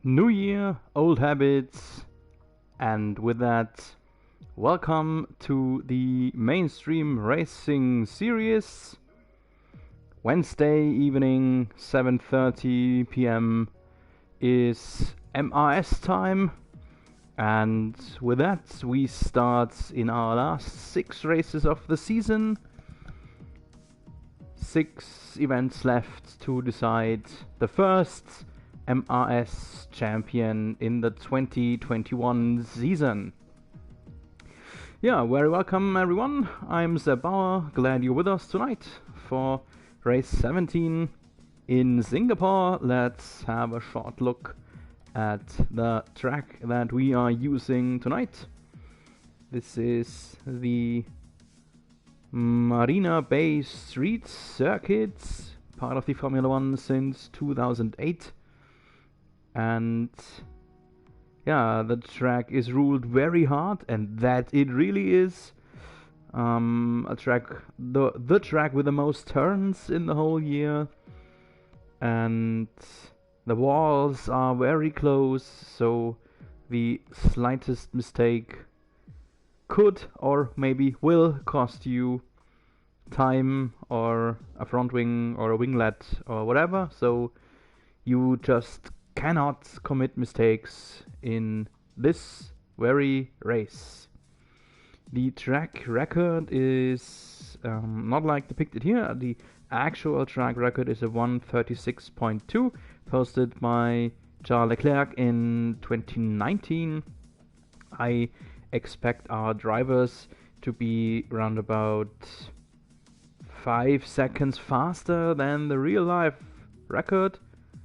New year, old habits, and with that, welcome to the mainstream racing series. Wednesday evening, 7:30 p.m. is MRS time, and with that, we start in our last 6 races of the season. 6 events left to decide the first MRS champion in the 2021 season. Yeah, very welcome everyone. I'm Seb Bauer, glad you're with us tonight for race 17 in Singapore. Let's have a short look at the track that we are using tonight. This is the Marina Bay Street Circuit, part of the Formula One since 2008. And yeah, the track is ruled very hard, and that it really is. The track with the most turns in the whole year, and the walls are very close, so the slightest mistake could or maybe will cost you time or a front wing or a winglet or whatever, so you just cannot commit mistakes in this very race. The track record is not like depicted here. The actual track record is a 1:36.2 posted by Charles Leclerc in 2019. I expect our drivers to be around about 5 seconds faster than the real life record.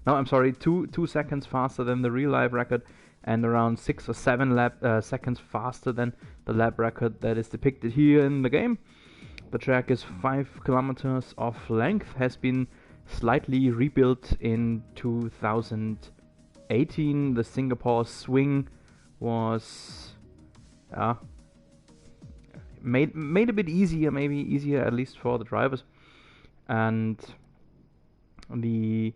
No, I'm sorry, 2 seconds faster than the real life record, and around 6 or 7 seconds faster than the lap record that is depicted here in the game. The track is 5 kilometers of length, has been slightly rebuilt in 2018. The Singapore swing was made a bit easier, maybe easier at least for the drivers, and the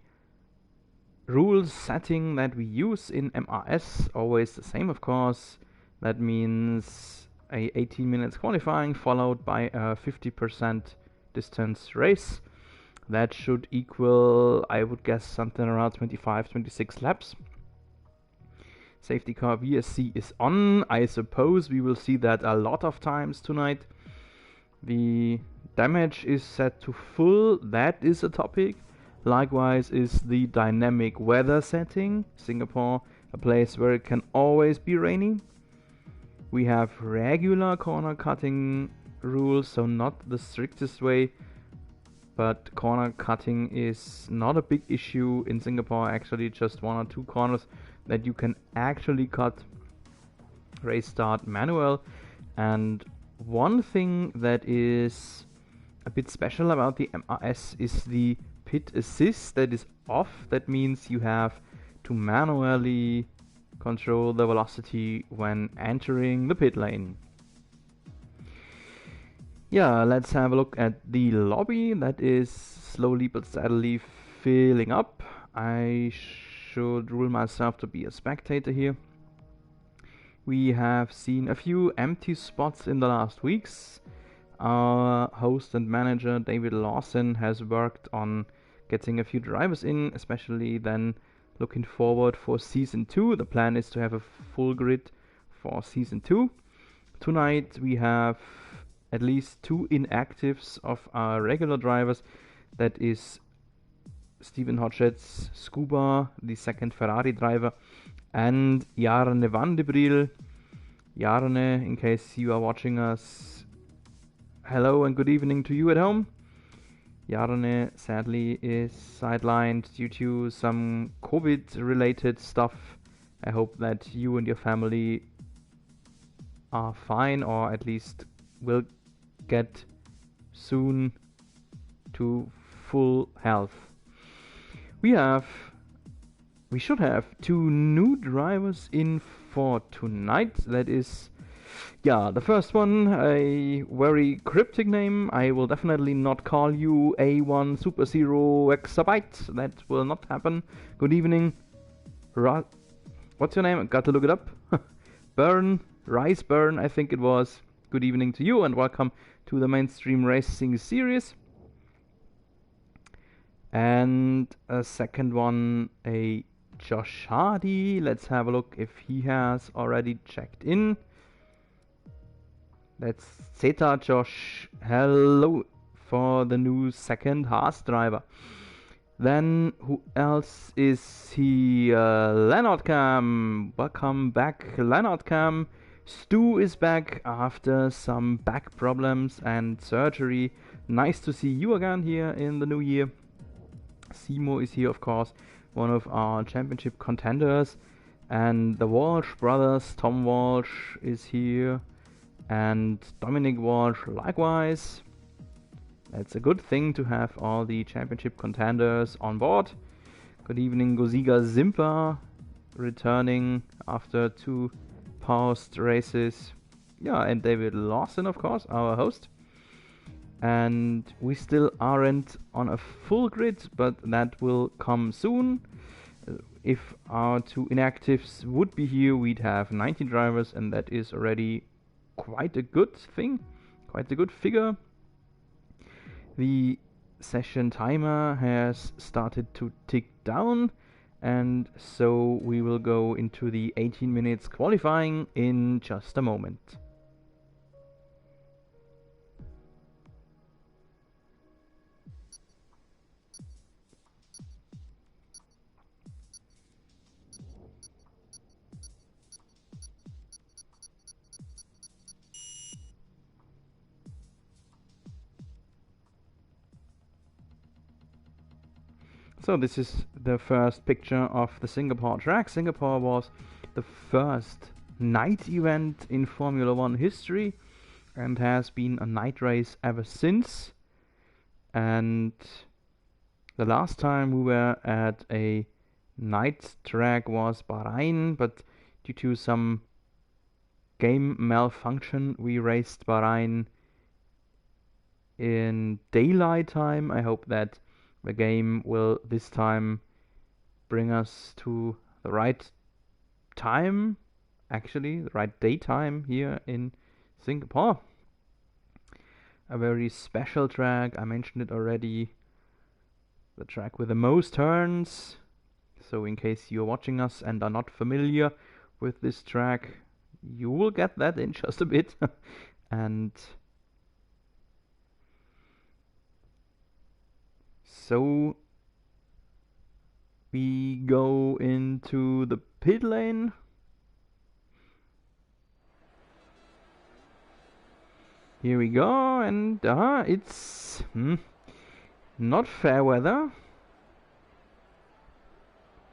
rules setting that we use in MRS always the same, of course. That means a 18 minutes qualifying followed by a 50% distance race. That should equal, I would guess, something around 25-26 laps. Safety car VSC is on. I suppose we will see that a lot of times tonight. The damage is set to full. That is a topic. Likewise is the dynamic weather setting. Singapore, a place where it can always be rainy. We have regular corner cutting rules, so not the strictest way, but corner cutting is not a big issue in Singapore. Actually, just 1 or 2 corners that you can actually cut. Race start manual. And one thing that is a bit special about the MRS is the pit assist that is off. That means you have to manually control the velocity when entering the pit lane. Yeah, let's have a look at the lobby. That is slowly but steadily filling up. I should rule myself to be a spectator here. We have seen a few empty spots in the last weeks. Our host and manager David Lawson has worked on getting a few drivers in, especially then looking forward for Season 2. The plan is to have a full grid for Season 2. Tonight we have at least 2 inactives of our regular drivers. That is Stephen Hodgett's Scuba, the second Ferrari driver, and Jarne van de Briel. Jarne, in case you are watching us, hello and good evening to you at home. Jarne sadly is sidelined due to some COVID-related stuff. I hope that you and your family are fine, or at least will get soon to full health. We should have 2 new drivers in for tonight. That is, the first one, a very cryptic name. I will definitely not call you A1 Super Zero Exabyte. That will not happen. Good evening, What's your name? I got to look it up. Burn, Rice Burn, I think it was. Good evening to you and welcome to the Mainstream Racing series. And a second one, a Josh Hardy. Let's have a look if he has already checked in. That's Zeta Josh. Hello for the new second Haas driver. Then who else is he? Leonard Cam. Welcome back, Leonard Cam. Stu is back after some back problems and surgery. Nice to see you again here in the new year. Simo is here, of course, one of our championship contenders. And the Walsh brothers, Tom Walsh is here. And Dominic Walsh likewise. It's a good thing to have all the championship contenders on board. Good evening, Goziga Zimpa, returning after 2 past races. Yeah, and David Lawson, of course, our host. And we still aren't on a full grid, but that will come soon. If our 2 inactives would be here, we'd have 19 drivers, and that is already quite a good thing, quite a good figure. The session timer has started to tick down, and so we will go into the 18 minutes qualifying in just a moment. So this is the first picture of the Singapore track. Singapore was the first night event in Formula 1 history and has been a night race ever since. And the last time we were at a night track was Bahrain, but due to some game malfunction we raced Bahrain in daylight time. I hope that the game will this time bring us to the right time, actually, the right daytime here in Singapore. A very special track, I mentioned it already. The track with the most turns. So in case you're watching us and are not familiar with this track, you will get that in just a bit. And so we go into the pit lane. Here we go, and it's not fair weather.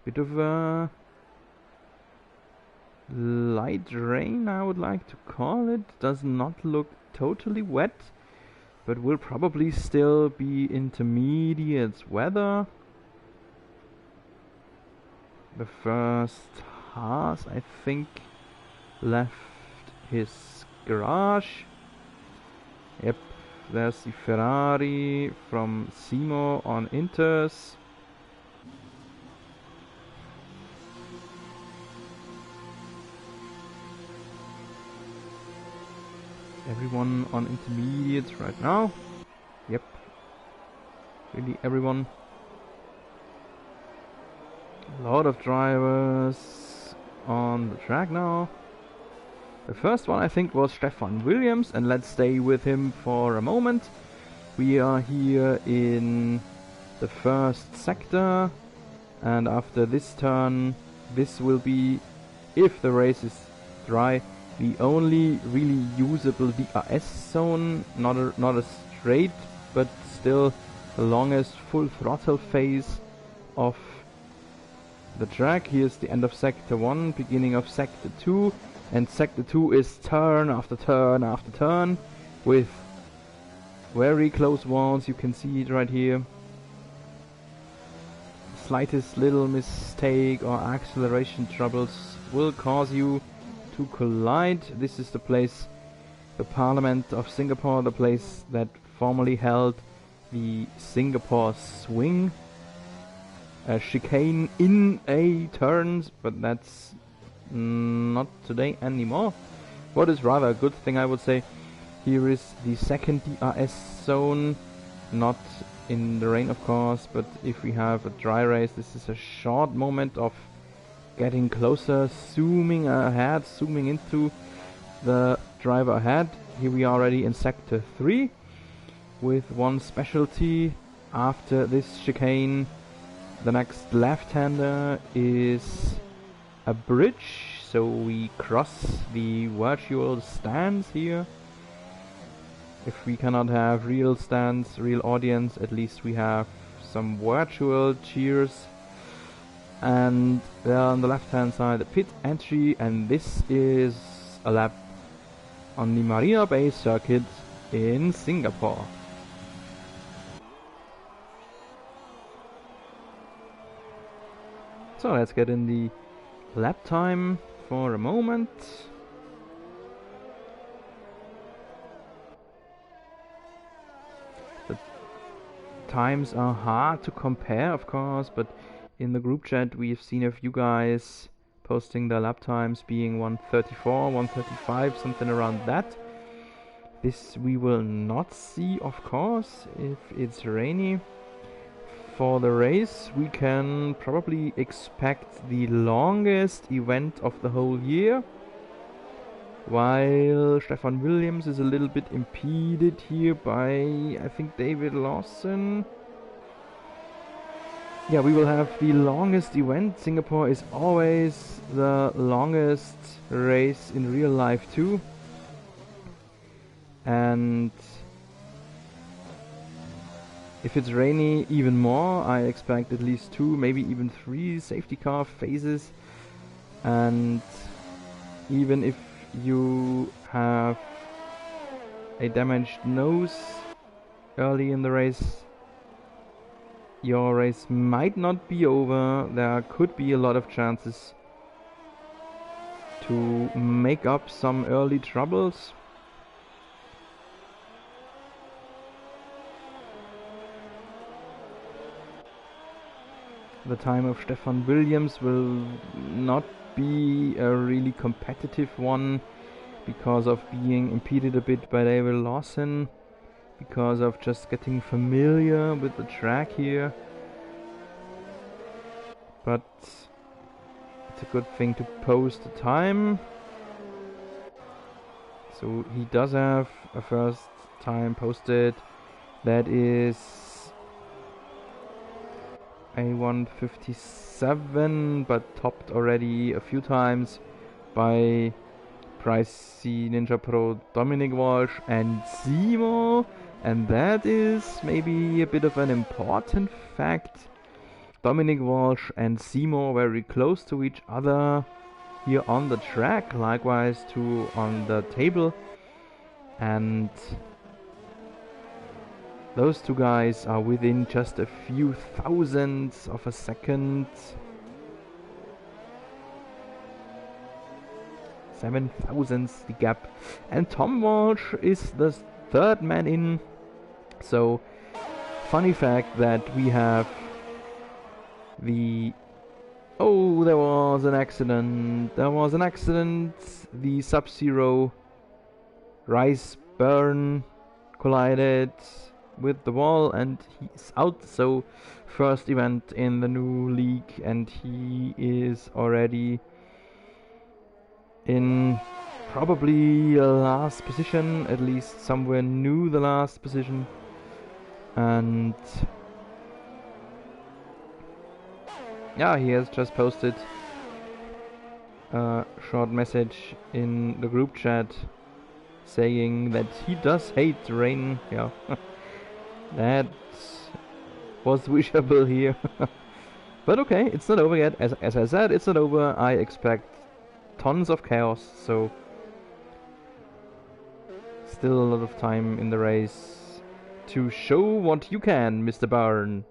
Bit of a light rain, I would like to call it. Does not look totally wet, but will probably still be intermediate weather. The first Haas, I think, left his garage. Yep, there's the Ferrari from Simo on Inters. Everyone on intermediates right now. Yep. Really everyone. A lot of drivers on the track now. The first one I think was Stefan Williams, and let's stay with him for a moment. We are here in the first sector, and after this turn, this will be, if the race is dry, the only really usable DRS zone. Not a straight, but still the longest full throttle phase of the track. Here's the end of sector 1, beginning of sector 2, and sector 2 is turn after turn after turn with very close walls. You can see it right here. Slightest little mistake or acceleration troubles will cause you to collide. This is the place, the Parliament of Singapore, the place that formerly held the Singapore Swing, a chicane in a turns, but that's not today anymore. What is rather a good thing, I would say. Here is the second DRS zone, not in the rain of course, but if we have a dry race, this is a short moment of getting closer, zooming ahead, zooming into the driver ahead. Here we are already in sector 3 with one specialty. After this chicane, the next left-hander is a bridge, so we cross the virtual stands here. If we cannot have real stands, real audience, at least we have some virtual cheers. And there on the left hand side the pit entry, and this is a lap on the Marina Bay circuit in Singapore. So let's get in the lap time for a moment. The times are hard to compare, of course, but in the group chat we've seen a few guys posting their lap times being 1:34, 1:35, something around that. This we will not see, of course, if it's rainy. For the race we can probably expect the longest event of the whole year, while Stefan Williams is a little bit impeded here by, I think, David Lawson. Yeah, we will have the longest event. Singapore is always the longest race in real life too. And if it's rainy, even more. I expect at least 2, maybe even 3 safety car phases. And even if you have a damaged nose early in the race, your race might not be over. There could be a lot of chances to make up some early troubles. The time of Stefan Williams will not be a really competitive one because of being impeded a bit by David Lawson, because of just getting familiar with the track here. But it's a good thing to post the time. So he does have a first time posted. That is a 1:57, but topped already a few times by Pricey Ninja Pro Dominic Walsh and Simo, and that is maybe a bit of an important fact. Dominic Walsh and Simo very close to each other here on the track, likewise too on the table, and those two guys are within just a few thousandths of a second. 7 thousandths the gap. And Tom Walsh is the third man in. So, funny fact that we have the... Oh, there was an accident. There was an accident. The Sub-Zero Rice Burn collided with the wall and he's out. So first event in the new league, and he is already in probably a last position, at least somewhere new the last position. And yeah, he has just posted a short message in the group chat saying that he does hate rain. Yeah. That was wishable here. But okay, it's not over yet. As I said, it's not over. I expect tons of chaos, so still a lot of time in the race to show what you can, Mr. Byrne.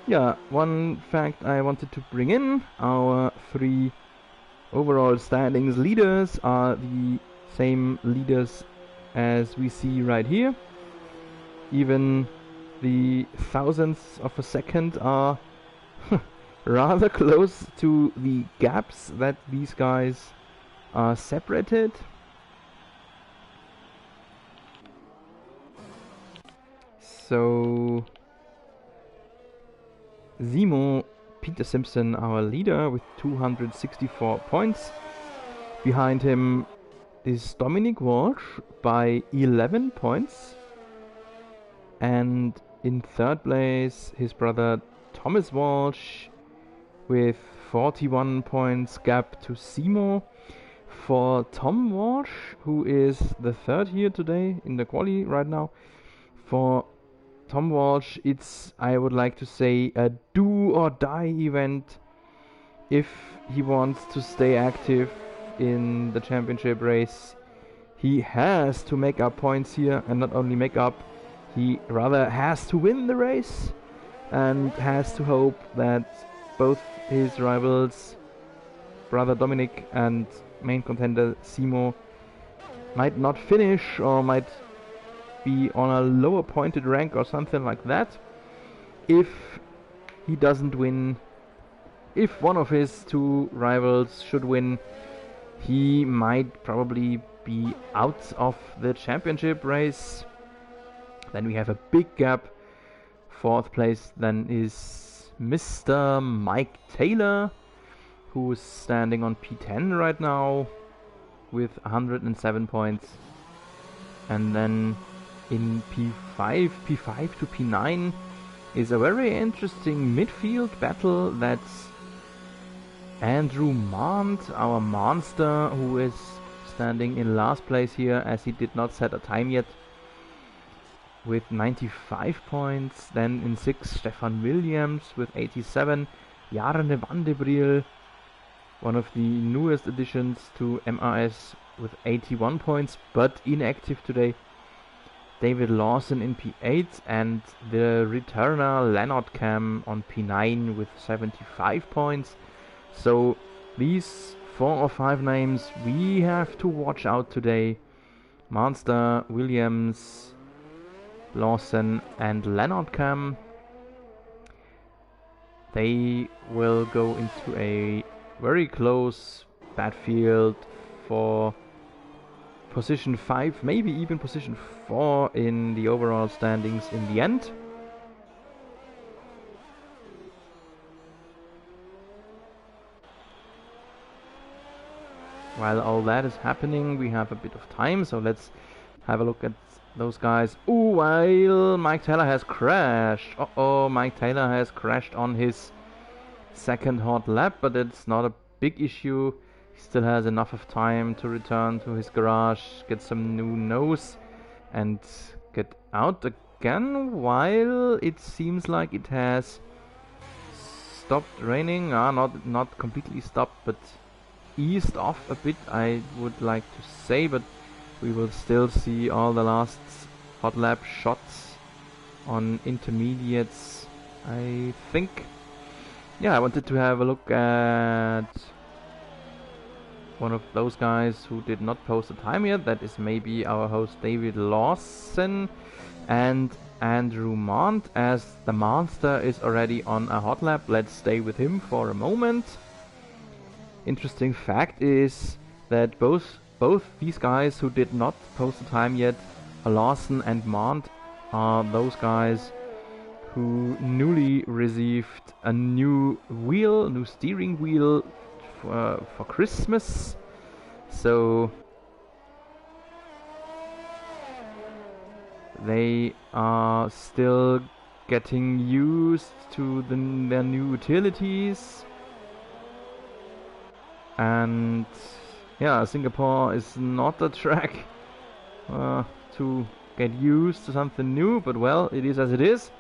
Yeah, one fact I wanted to bring in, our 3 overall standings leaders are the Same leaders as we see right here. Even the thousandths of a second are rather close to the gaps that these guys are separated. So Zemo, Peter Simpson, our leader, with 264 points. Behind him is Dominic Walsh by 11 points. And in third place, his brother Thomas Walsh with 41 points gap to Zemo. For Tom Walsh, who is the third here today in the quali right now, for Tom Walsh, it's, I would like to say, a do or die event if he wants to stay active in the championship race. He has to make up points here, and not only make up, he rather has to win the race and has to hope that both his rivals, brother Dominic and main contender Zemo, might not finish or might be on a lower pointed rank or something like that. If he doesn't win, if one of his two rivals should win, he might probably be out of the championship race. Then we have a big gap. Fourth place then is Mr. Mike Taylor, who is standing on P10 right now with 107 points. And then in P5 to P9 is a very interesting midfield battle. That's Andrew Mant, our monster, who is standing in last place here as he did not set a time yet, with 95 points. Then in 6th, Stefan Williams with 87. Jarne Vandebriel, one of the newest additions to MRS, with 81 points, but inactive today. David Lawson in P8, and the returner Leonard Cam on P9 with 75 points. So these 4 or 5 names we have to watch out today. Monster, Williams, Lawson and Leonard Cam. They will go into a very close battlefield for position 5, maybe even position 4 in the overall standings in the end. While all that is happening, we have a bit of time, so let's have a look at those guys. Ooh, while Mike Taylor has crashed. Mike Taylor has crashed on his second hot lap, but it's not a big issue. He still has enough of time to return to his garage, get some new nose, and get out again, while it seems like it has stopped raining. Not completely stopped, but eased off a bit, I would like to say, but we will still see all the last hot lap shots on intermediates, I think. Yeah, I wanted to have a look at one of those guys who did not post a time yet. That is maybe our host David Lawson and Andrew Mont, as the monster is already on a hot lap. Let's stay with him for a moment. Interesting fact is that both these guys who did not post a time yet, Lawson and Mont, are those guys who newly received a new steering wheel for Christmas. So they are still getting used to their new utilities. And yeah, Singapore is not a track to get used to something new, but well, it is as it is.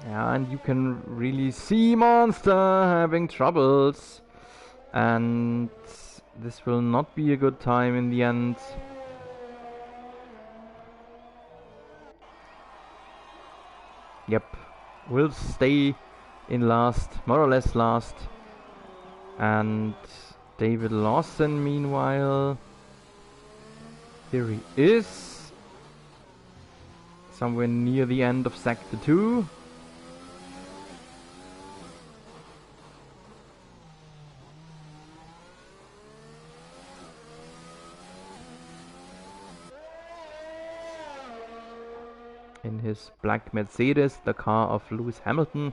Yeah, and you can really see Monster having troubles, and this will not be a good time in the end. Yep, we'll stay in last, more or less last, and David Lawson, meanwhile, here he is, somewhere near the end of Sector 2. In his black Mercedes, the car of Lewis Hamilton.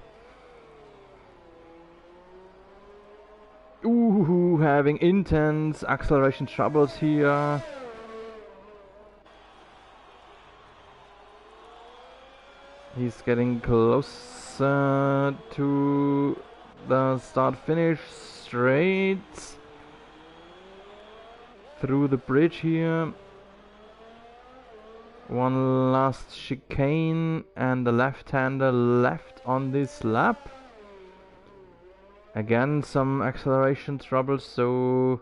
Ooh, having intense acceleration troubles here. He's getting closer to the start-finish straight through the bridge here. One last chicane and the left-hander left on this lap. Again some acceleration trouble, so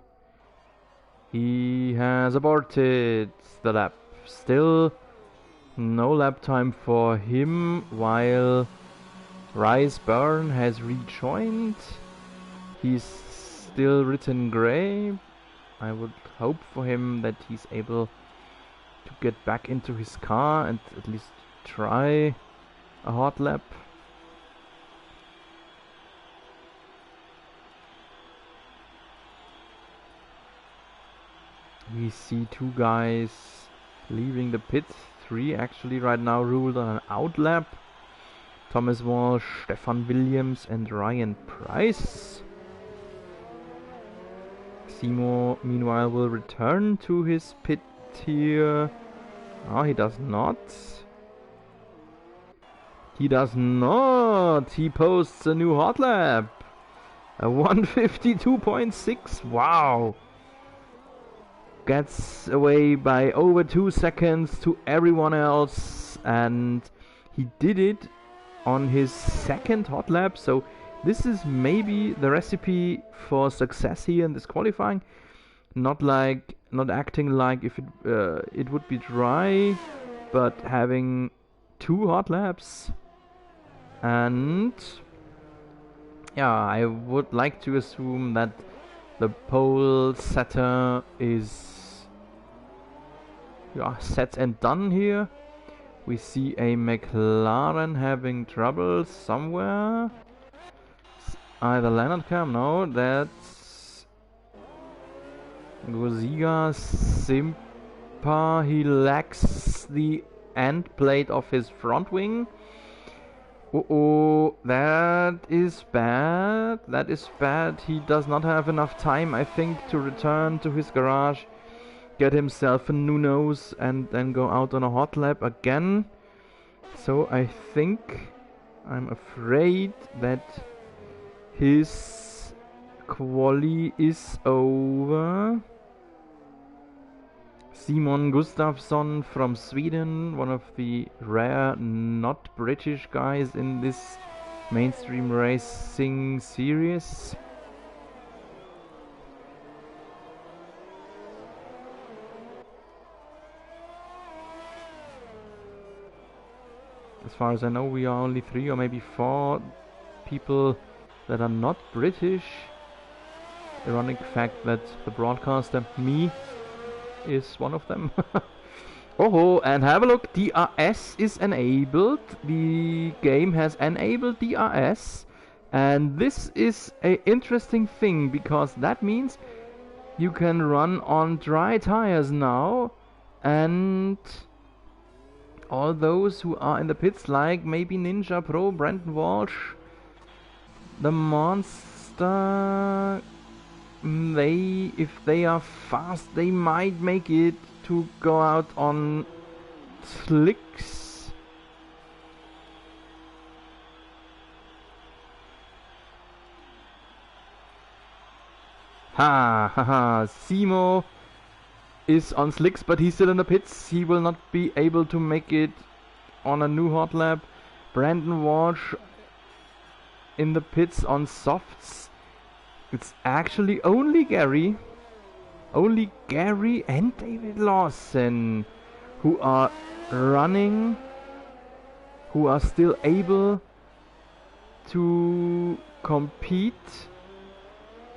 he has aborted the lap. Still no lap time for him, while Rice Byrne has rejoined. He's still written grey. I would hope for him that he's able to get back into his car and at least try a hot lap. We see two guys leaving the pit. Three actually right now ruled on an out lap. Thomas Walsh, Stefan Williams and Ryan Price. Seymour meanwhile will return to his pit here. Oh, he does not. He does not. He posts a new hot lap. A 152.6. Wow. Gets away by over 2 seconds to everyone else, and he did it on his second hot lap. So this is maybe the recipe for success here in this qualifying. Not acting like if it would be dry, but having 2 hot laps. And yeah, I would like to assume that the pole setter is set and done here. We see a McLaren having trouble somewhere. Either Leonard Cam, no, that's Goziga Simpa. He lacks the end plate of his front wing. Oh, that is bad. That is bad. He does not have enough time, I think, to return to his garage, get himself a new nose, and then go out on a hot lap again. So I think, I'm afraid that his quali is over. Simon Gustafsson from Sweden, one of the rare not British guys in this mainstream racing series. As far as I know, we are only 3 or maybe 4 people that are not British. Ironic fact that the broadcaster, me, is one of them. Oh, and have a look, DRS is enabled. The game has enabled DRS, and this is an interesting thing because that means you can run on dry tires now, and all those who are in the pits, like maybe Ninja Pro, Brandon Walsh, the Monster, if they are fast, they might make it to go out on slicks. Ha. Simo is on slicks, but he's still in the pits. He will not be able to make it on a new hot lap. Brandon Walsh in the pits on softs. It's actually only Gary and David Lawson who are running, who are still able to compete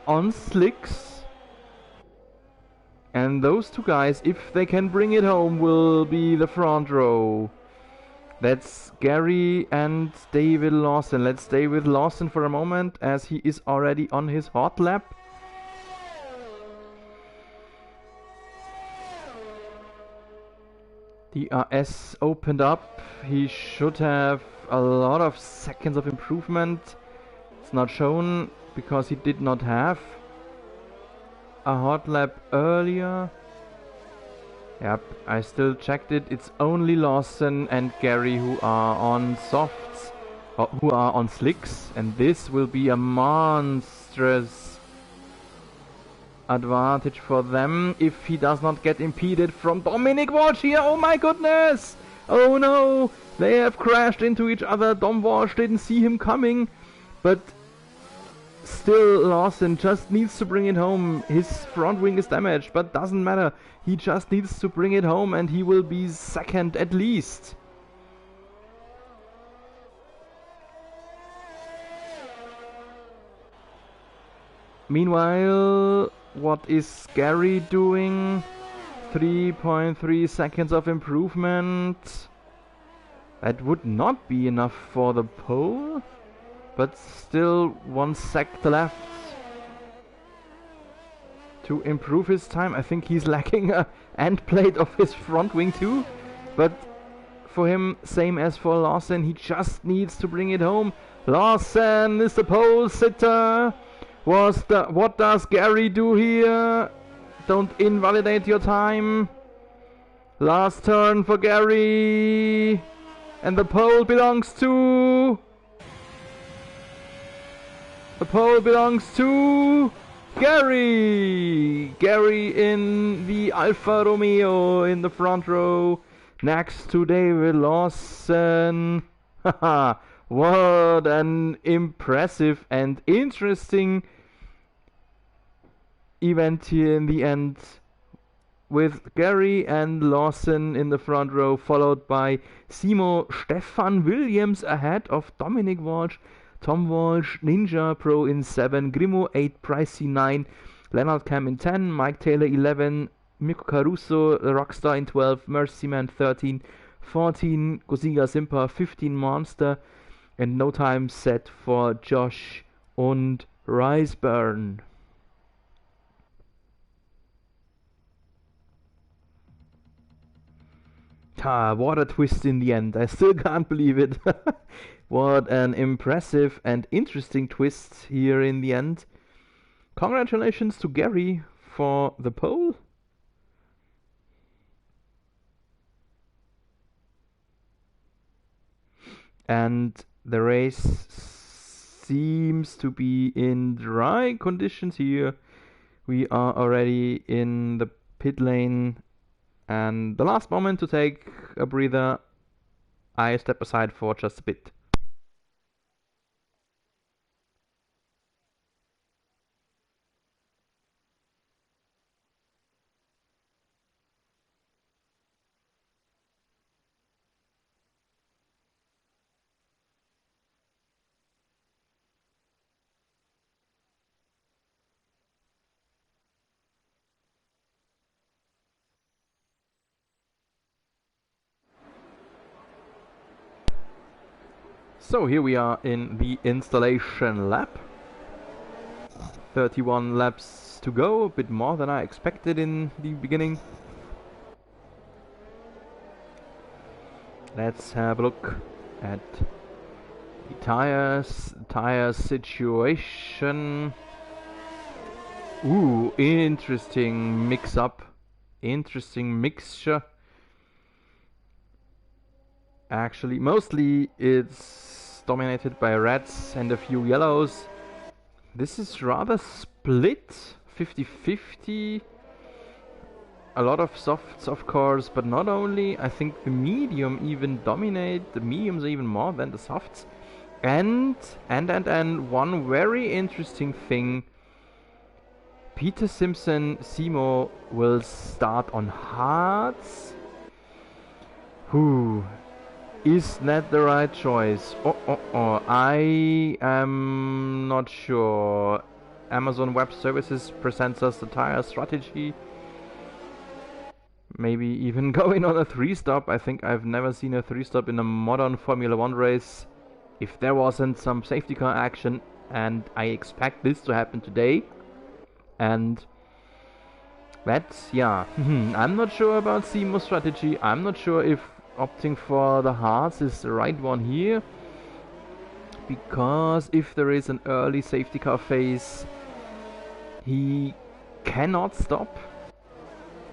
on slicks. And those two guys, if they can bring it home, will be the front row. That's Gary and David Lawson. Let's stay with Lawson for a moment, as he is already on his hot lap. DRS opened up. He should have a lot of seconds of improvement. It's not shown because he did not have a hot lap earlier. Yep, I still checked it. It's only Lawson and Gary who are on softs, or who are on slicks, and this will be a monstrous advantage for them if he does not get impeded from Dominic Walsh here. Oh my goodness! Oh no! They have crashed into each other. Dom Walsh didn't see him coming, but still Lawson just needs to bring it home. His front wing is damaged, but doesn't matter. He just needs to bring it home and he will be second at least. Meanwhile, what is Gary doing? 3.3 seconds of improvement. That would not be enough for the pole, but still 1 sec left to improve his time. I think he's lacking a end plate of his front wing too, but for him, same as for Lawson, he just needs to bring it home. Lawson is the pole sitter. What does Gary do here? Don't invalidate your time. Last turn for Gary, and the pole belongs to... The pole belongs to Gary! Gary in the Alfa Romeo in the front row, next to David Lawson. Haha, what an impressive and interesting event here in the end, with Gary and Lawson in the front row, followed by Simo Stefan Williams ahead of Dominic Walsh, Tom Walsh, Ninja Pro in 7, Grimo 8, Pricey 9, Leonard Cam in 10, Mike Taylor 11, Mirko Caruso, Rockstar in 12, Mercyman 13, 14, Gosiga Simpa 15, Monster, and no time set for Josh und Riceburn. What a twist in the end. I still can't believe it. What an impressive and interesting twist here in the end. Congratulations to Gary for the pole. And the race seems to be in dry conditions here. We are already in the pit lane. And the last moment to take a breather, I step aside for just a bit. So here we are in the installation lap. 31 laps to go, a bit more than I expected in the beginning. Let's have a look at the tire situation. Ooh, interesting mix-up, interesting mixture. Actually, mostly it's dominated by reds and a few yellows. This is rather split, 50-50. A lot of softs, of course, but not only. I think the medium even dominate, the mediums even more than the softs. And one very interesting thing, Peter Simpson Simo will start on hards. Who is that the right choice? I am not sure. Amazon Web Services presents us the tire strategy. maybe even going on a 3-stop. I think I've never seen a 3-stop in a modern Formula 1 race if there wasn't some safety car action, and I expect this to happen today. And that's, yeah, I'm not sure about Simo's strategy. I'm not sure if opting for the hards is the right one here, because if there is an early safety car phase, he cannot stop.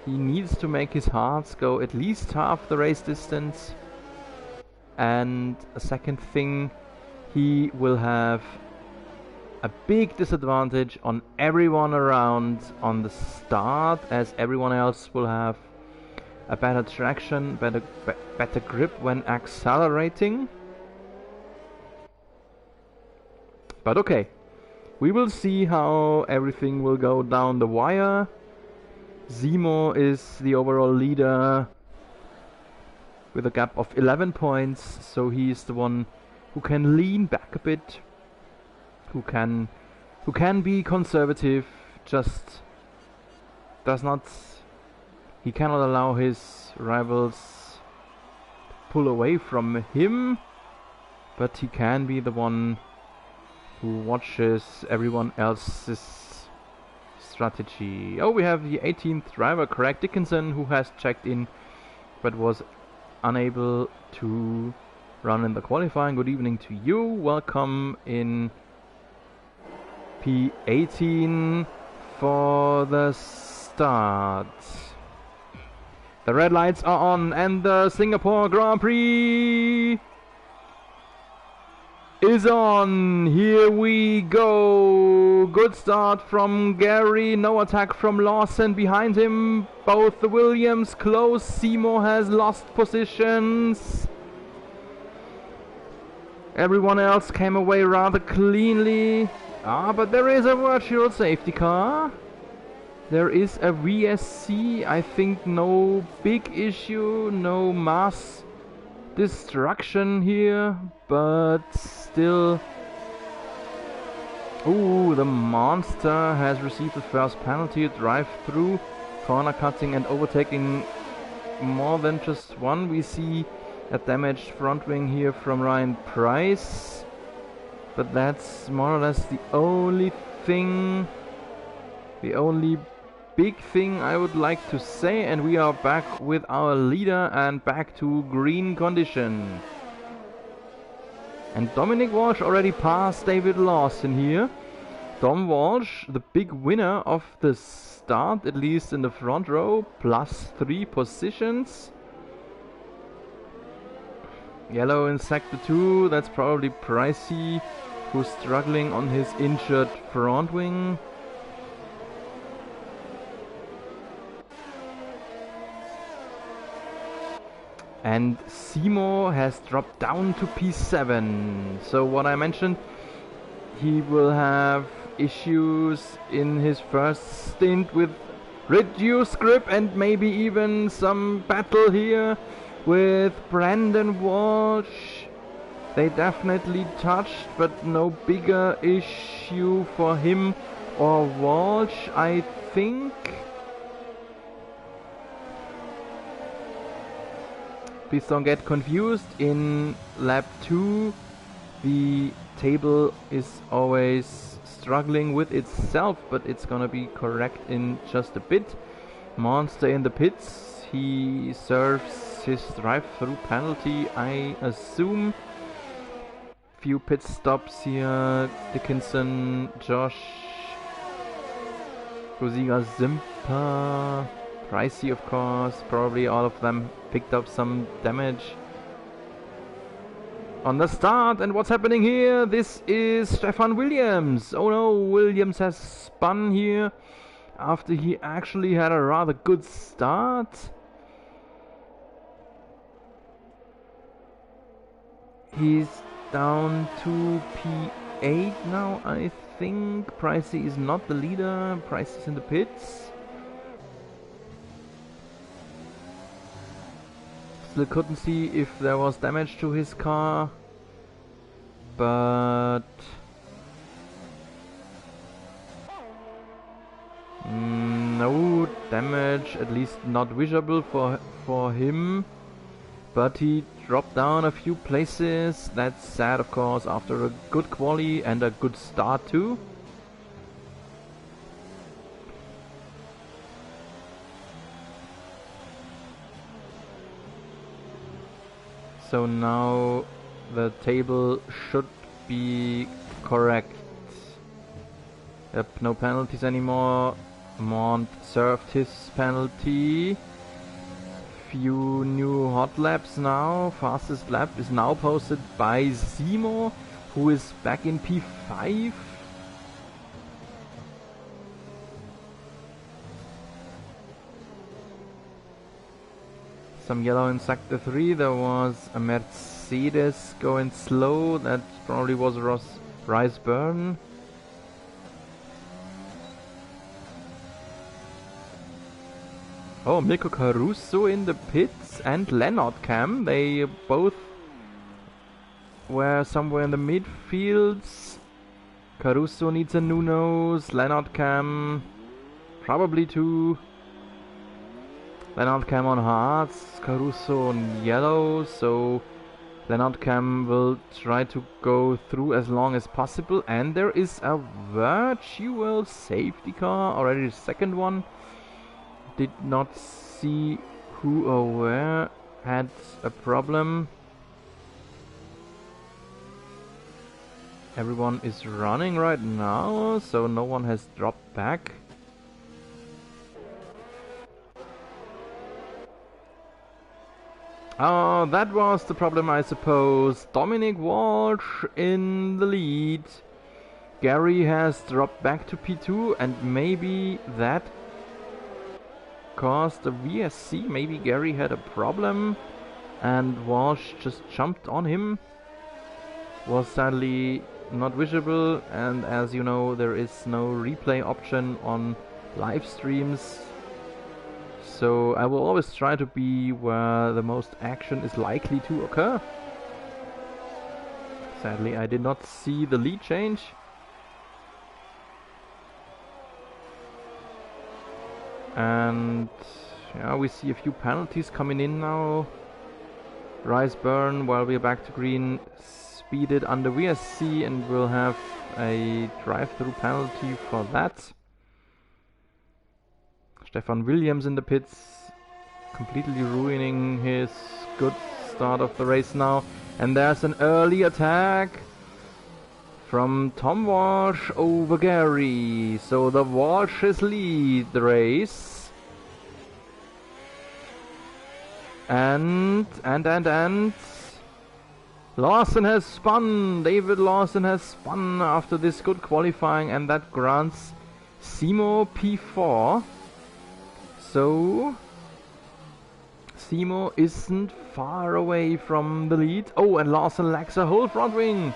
He needs to make his hards go at least half the race distance. And a second thing, he will have a big disadvantage on everyone around on the start, as everyone else will have a better traction, better grip when accelerating. But okay, we will see how everything will go down the wire. Simo is the overall leader with a gap of 11 points, so he's the one who can lean back a bit, who can be conservative, just he cannot allow his rivals to pull away from him, but he can be the one who watches everyone else's strategy. Oh, we have the 18th driver, Craig Dickinson, who has checked in but was unable to run in the qualifying. Good evening to you. Welcome in P18 for the start. The red lights are on and the Singapore Grand Prix is on. Here we go. Good start from Gary. No attack from Lawson behind him. Both the Williams close. Simo has lost positions. Everyone else came away rather cleanly. But there is a virtual safety car. There is a VSC. I think no big issue, no mass destruction here, but still. Ooh, the monster has received the first penalty. Drive through, corner cutting and overtaking more than just one. We see a damaged front wing here from Ryan Price, but that's more or less the only thing, the only big thing I would like to say. And we are back with our leader and back to green condition. And Dominic Walsh already passed David Lawson here. Dom Walsh, the big winner of the start, at least in the front row, +3 positions. Yellow in sector 2, that's probably Pricey, who's struggling on his injured front wing. And Simo has dropped down to P7. So what I mentioned, he will have issues in his first stint with reduced grip and maybe even some battle here with Brandon Walsh. They definitely touched, but no bigger issue for him or Walsh, I think. Please don't get confused. In lap 2, the table is always struggling with itself, but it's gonna be correct in just a bit. Monster in the pits. He serves his drive-through penalty, I assume. Few pit stops here. Dickinson, Josh, Rosiga, Zimper, Pricey, of course. Probably all of them picked up some damage on the start. And what's happening here? This is Stefan Williams. Oh no, Williams has spun here after he actually had a rather good start. He's down to P8 now, I think. Pricey is not the leader. Pricey is in the pits. Still couldn't see if there was damage to his car, but No damage, at least not visible for him. But he dropped down a few places. That's sad, of course, after a good quali and a good start too. So now the table should be correct. Yep, no penalties anymore. Mont served his penalty. Few new hot laps now. Fastest lap is now posted by Simo, who is back in P5. Some yellow in Sector 3. There was a Mercedes going slow. That probably was Riceburn. Oh, Mirko Caruso in the pits and Lennart Cam. They both were somewhere in the midfields. Caruso needs a new nose. Lennart Cam probably too. Lennart Cam on hearts, Caruso on yellow, so Lennart Cam will try to go through as long as possible. And there is a virtual safety car, already the second one. Did not see who or where had a problem. Everyone is running right now, so no one has dropped back. Oh, that was the problem, I suppose. Dominic Walsh in the lead. Gary has dropped back to P2, and maybe that caused a VSC. Maybe Gary had a problem and Walsh just jumped on him. Was sadly not visible, and as you know, there is no replay option on live streams. So I will always try to be where the most action is likely to occur. Sadly, I did not see the lead change. And yeah, we see a few penalties coming in now. Riceburn, while we're back to green, speeded under VSC, and we'll have a drive-through penalty for that. Stefan Williams in the pits, completely ruining his good start of the race now. And there's an early attack from Tom Walsh over Gary. So the Walshes lead the race. And Lawson has spun. David Lawson has spun after this good qualifying, and that grants Simo P4. So Simo isn't far away from the lead. Oh, and Lawson lacks a whole front wing.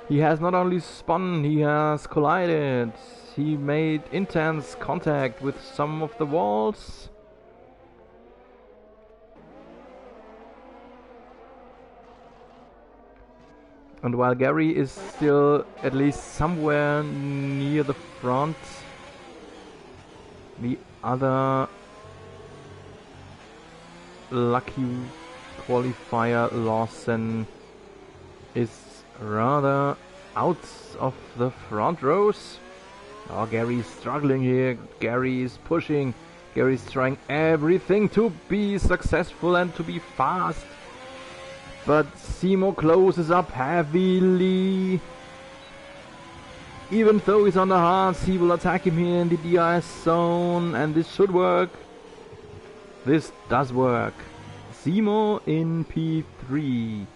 He has not only spun, he has collided. He made intense contact with some of the walls. And while Gary is still at least somewhere near the front, the other lucky qualifier, Lawson, is rather out of the front rows. Oh, Gary's struggling here. Gary is pushing. Gary's trying everything to be successful and to be fast. But Simo closes up heavily. Even though he's on the hards, he will attack him here in the DRS zone, and this should work. This does work. Simo in P3.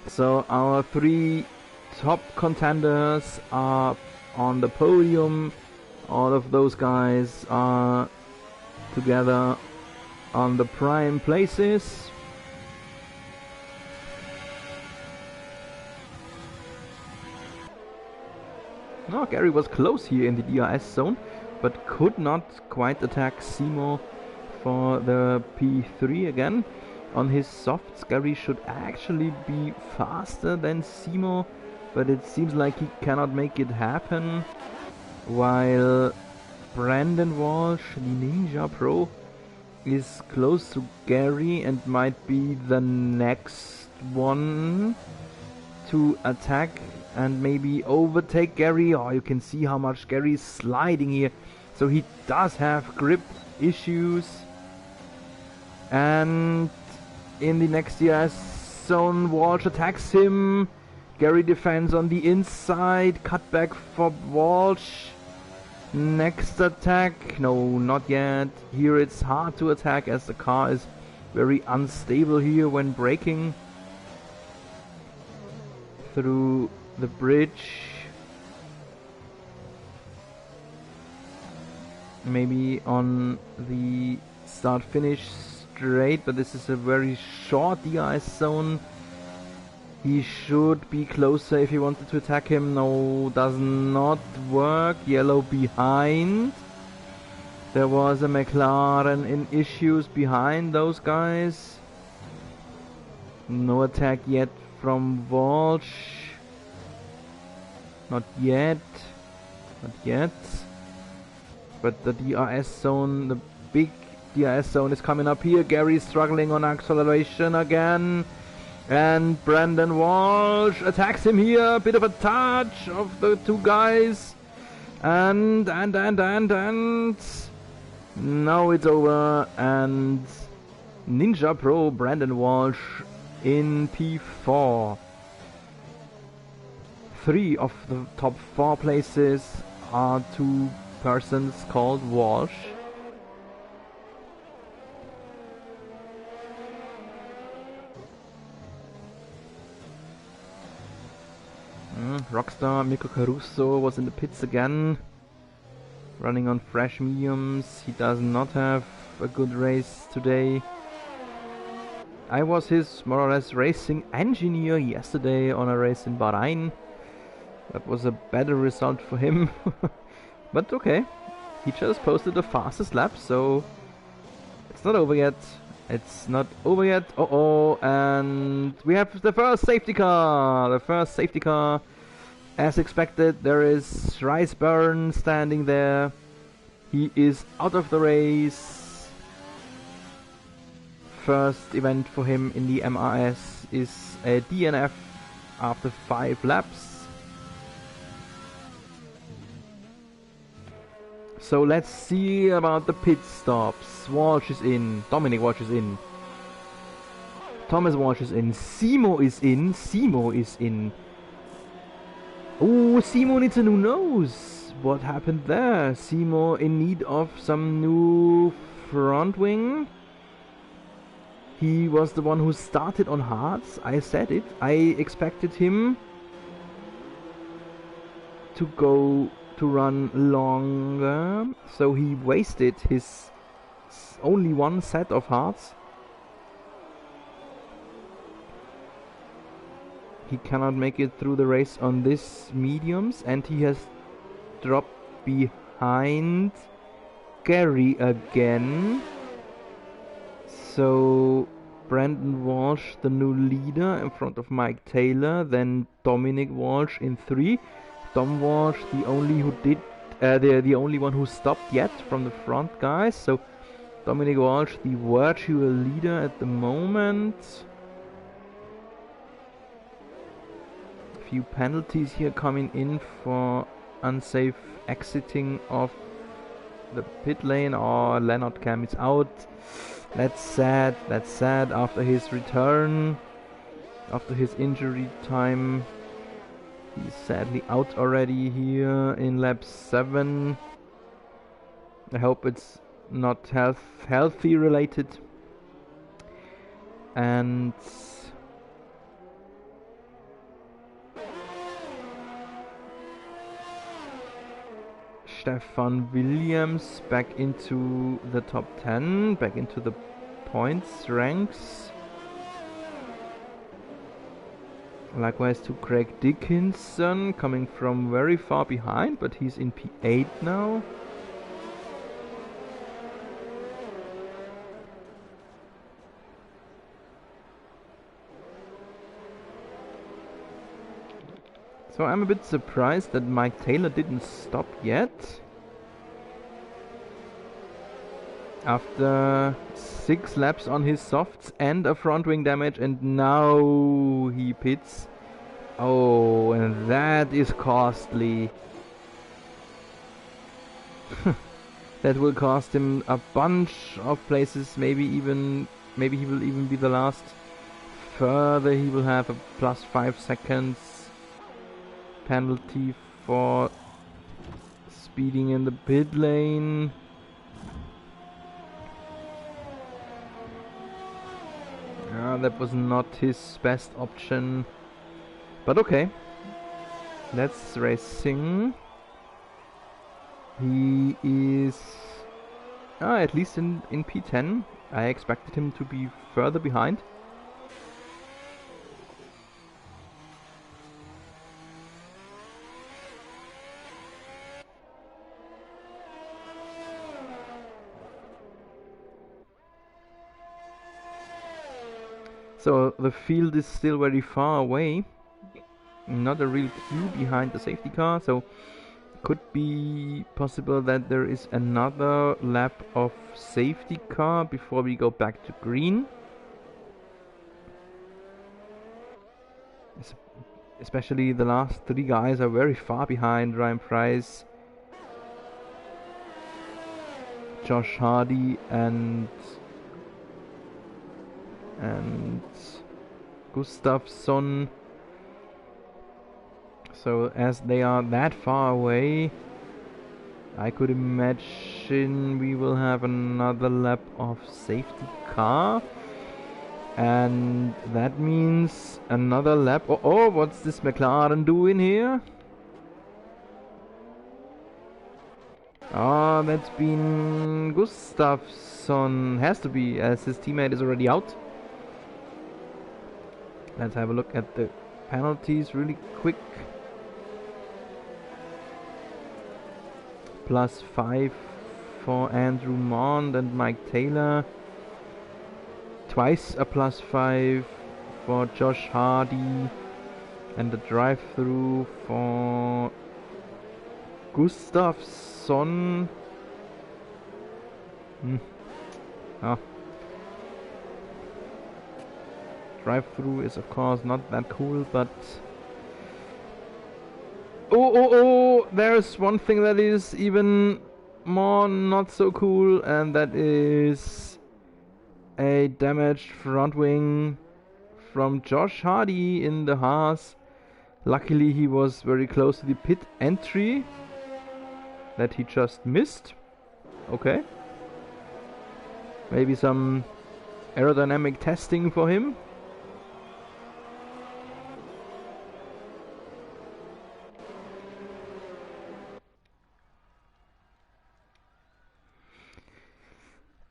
So our three top contenders are on the podium. All of those guys are together on the prime places. Oh, Gary was close here in the DRS zone, but could not quite attack Simo for the P3 again. On his softs, Gary should actually be faster than Simo, but it seems like he cannot make it happen. While Brandon Walsh, the Ninja Pro, is close to Gary and might be the next one to attack and maybe overtake Gary. Oh, you can see how much Gary is sliding here. So he does have grip issues. And in the next DRS zone, Walsh attacks him. Gary defends on the inside. Cutback for Walsh. Next attack. No, not yet. Here it's hard to attack as the car is very unstable here when braking through the bridge. Maybe on the start finish straight, but this is a very short DRS zone. He should be closer if he wanted to attack him. No, does not work. Yellow behind. There was a McLaren in issues behind those guys. No attack yet from Walsh. Not yet. Not yet. But the DRS zone, the big DRS zone is coming up here. Gary's struggling on acceleration again. And Brandon Walsh attacks him here. A bit of a touch of the two guys. And now it's over. And Ninja Pro Brandon Walsh in P4. 3 of the top 4 places are 2 persons called Walsh. Rockstar Mirko Caruso was in the pits again, running on fresh mediums. He does not have a good race today. I was his more or less racing engineer yesterday on a race in Bahrain. That was a better result for him. But okay, he just posted the fastest lap, so it's not over yet. It's not over yet. Uh-oh, and we have the first safety car. The first safety car. As expected, there is Riceburn standing there. He is out of the race. First event for him in the MRS is a DNF after 5 laps. So let's see about the pit stops. Walsh is in. Dominic Walsh is in. Thomas Walsh is in. Simo is in. Simo is in. Oh, Simo needs a new nose. What happened there? Simo in need of some new front wing. He was the one who started on hards. I said it. I expected him to go to run longer, so he wasted his only 1 set of hearts. He cannot make it through the race on this mediums, and he has dropped behind Gary again. So Brandon Walsh, the new leader, in front of Mike Taylor, then Dominic Walsh in 3. Dom Walsh, the only one who stopped yet from the front guys. So Dominic Walsh, the virtual leader at the moment. A few penalties here coming in for unsafe exiting of the pit lane. Oh, Leonard Cam is out. That's sad. That's sad. After his return, after his injury time. He's sadly out already here in lap 7. I hope it's not healthy related. And Stefan Williams back into the top 10, back into the points ranks. Likewise to Craig Dickinson, coming from very far behind, but he's in P8 now. So I'm a bit surprised that Mike Taylor didn't stop yet. after 6 laps on his softs and a front wing damage, and now he pits. Oh, and that is costly. That will cost him a bunch of places, maybe he will even be the last. Further, he will have a plus 5 seconds penalty for speeding in the pit lane. That was not his best option. But okay. That's racing. He is at least in P10. I expected him to be further behind. So the field is still very far away. Not a real queue behind the safety car, so could be possible that there is another lap of safety car before we go back to green. Especially the last 3 guys are very far behind Ryan Price, Josh Hardy and Gustafsson. So as they are that far away, I could imagine we will have another lap of safety car. And that means another lap. Oh, what's this McLaren doing here? Oh, that's been Gustafsson. Has to be, as his teammate is already out. Let's have a look at the penalties really quick. Plus 5 for Andrew Mond and Mike Taylor. Twice a plus 5 for Josh Hardy. And the drive-through for Gustafsson. Oh. Drive-through is of course not that cool, but oh, there's one thing that is even more not so cool, and that is a damaged front wing from Josh Hardy in the Haas. Luckily he was very close to the pit entry that he just missed. Okay. Maybe some aerodynamic testing for him.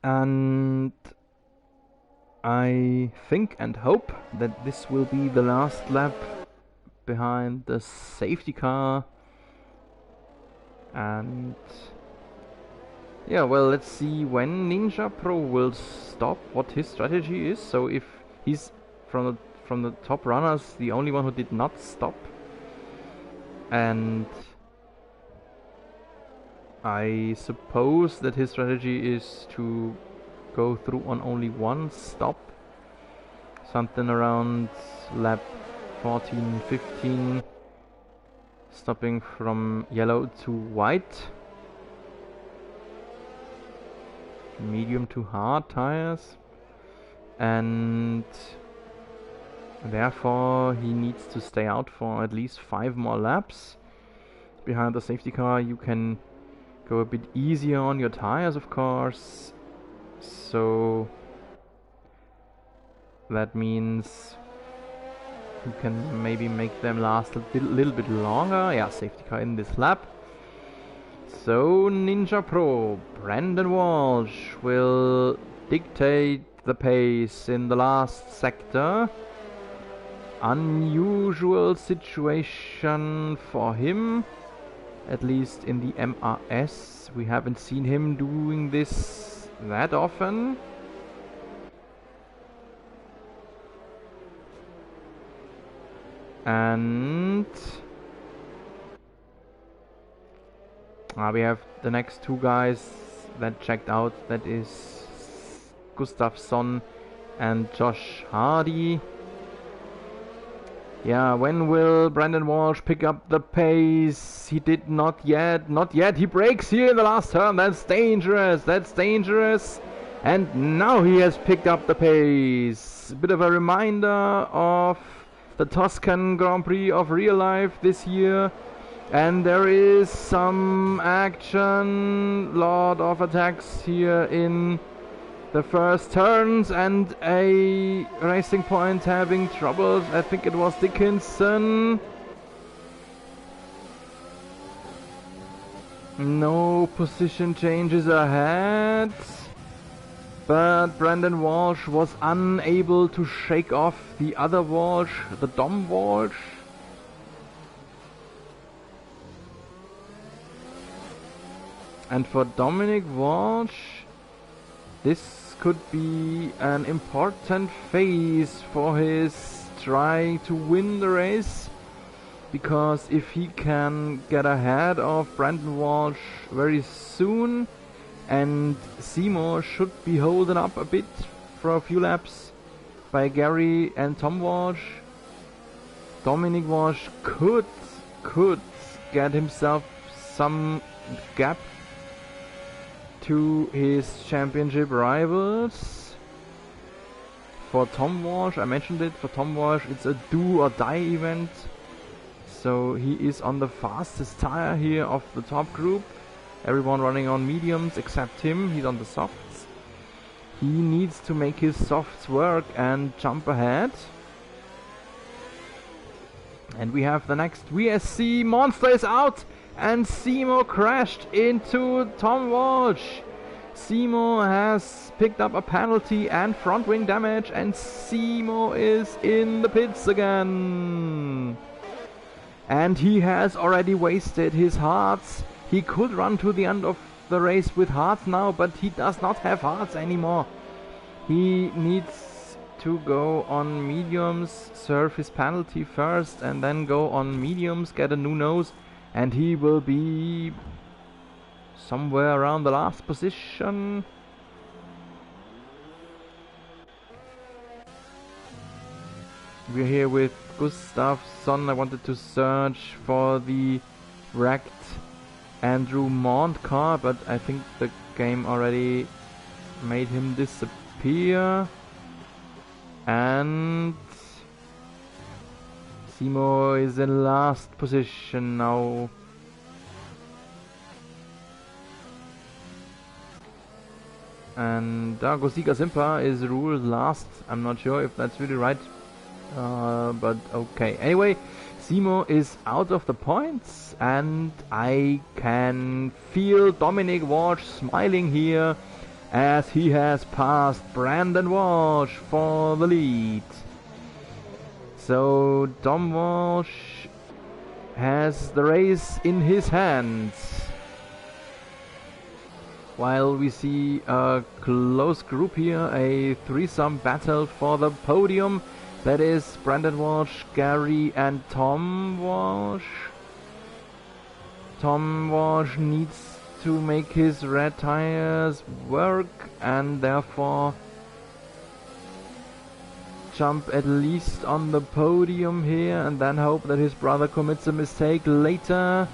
And I think and hope that this will be the last lap behind the safety car. And yeah, well, let's see when Ninja Pro will stop, what his strategy is. So if he's from the top runners the only one who did not stop, and I suppose that his strategy is to go through on only one stop, something around lap 14, 15, stopping from yellow to white, medium to hard tires, and therefore he needs to stay out for at least 5 more laps. Behind the safety car you can go a bit easier on your tires, of course, so that means you can maybe make them last a little bit longer. Yeah, safety car in this lap. So Ninja Pro, Brandon Walsh will dictate the pace in the last sector. Unusual situation for him. At least in the MRS, we haven't seen him doing this that often. And we have the next 2 guys that checked out. That is Gustafsson and Josh Hardy. Yeah, when will Brandon Walsh pick up the pace? He did not yet. Not yet. He breaks here in the last turn. That's dangerous. That's dangerous. And now he has picked up the pace. A bit of a reminder of the Tuscan Grand Prix of real life this year. And there is some action. Lot of attacks here in the first turns, and a Racing Point having troubles. I think it was Dickinson. No position changes ahead, but Brandon Walsh was unable to shake off the other Walsh, the Dom Walsh. And for Dominic Walsh, this could be an important phase for his trying to win the race, because if he can get ahead of Brandon Walsh very soon, and Seymour should be holding up a bit for a few laps by Gary and Tom Walsh, Dominic Walsh could get himself some gap to his championship rivals. For Tom Walsh, I mentioned it, for Tom Walsh it's a do or die event, so he is on the fastest tire here of the top group. Everyone running on mediums except him, he's on the softs. He needs to make his softs work and jump ahead. And we have the next VSC. Monster is out, and Seymour crashed into Tom Walsh. Seymour has picked up a penalty and front wing damage, and Seymour is in the pits again. And he has already wasted his hearts. He could run to the end of the race with hearts now, but he does not have hearts anymore. He needs to go on mediums, serve his penalty first, and then go on mediums, get a new nose, and he will be somewhere around the last position. We're here with Gustafsson. I wanted to search for the wrecked Andrew Mont car, but I think the game already made him disappear. And Seymour is in last position now. And Dago Sika Simpa is ruled last. I'm not sure if that's really right, but okay. Anyway, Seymour is out of the points, and I can feel Dominic Walsh smiling here as he has passed Brandon Walsh for the lead. So Dom Walsh has the race in his hands, while we see a close group here, a threesome battle for the podium. That is Brandon Walsh, Gary and Tom Walsh. Tom Walsh needs to make his red tires work and therefore jump at least on the podium here, and then hope that his brother commits a mistake later.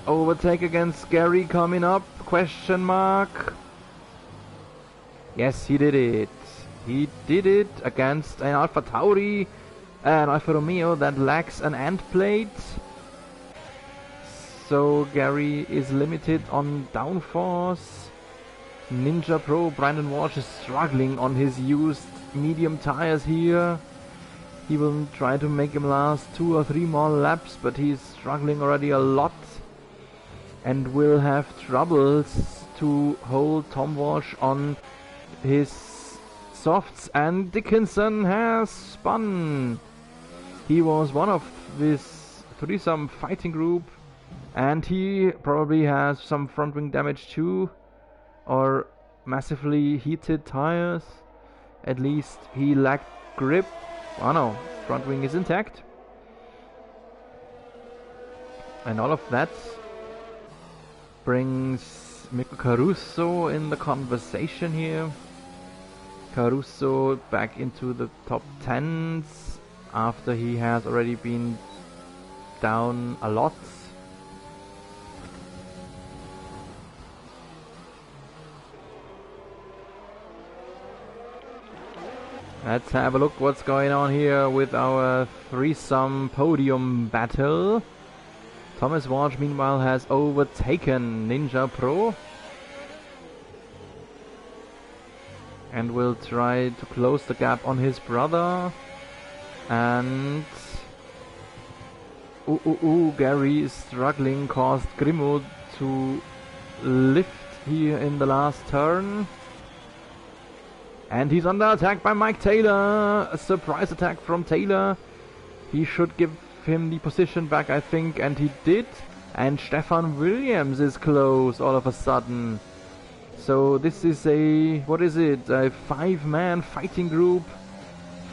Overtake against Gary coming up, question mark. Yes, he did it. He did it against an Alpha Tauri, an Alfa Romeo that lacks an end plate. So Gary is limited on downforce. Ninja Pro Brandon Walsh is struggling on his used medium tires here. He will try to make him last 2 or 3 more laps, but he's struggling already a lot and will have troubles to hold Tom Walsh on his softs. And Dickinson has spun. He was one of this threesome fighting group, and he probably has some front wing damage too, or massively heated tires. At least he lacked grip. Oh no, front wing is intact. And all of that brings Mirko Caruso in the conversation here. Caruso back into the top 10s after he has already been down a lot. Let's have a look what's going on here with our threesome podium battle. Thomas Walsh meanwhile has overtaken Ninja Pro and will try to close the gap on his brother. And Gary is struggling, caused Grimo to lift here in the last turn. And he's under attack by Mike Taylor. A surprise attack from Taylor. He should give him the position back, I think, and he did. And Stefan Williams is close all of a sudden. So this is a, what is it, a 5-man fighting group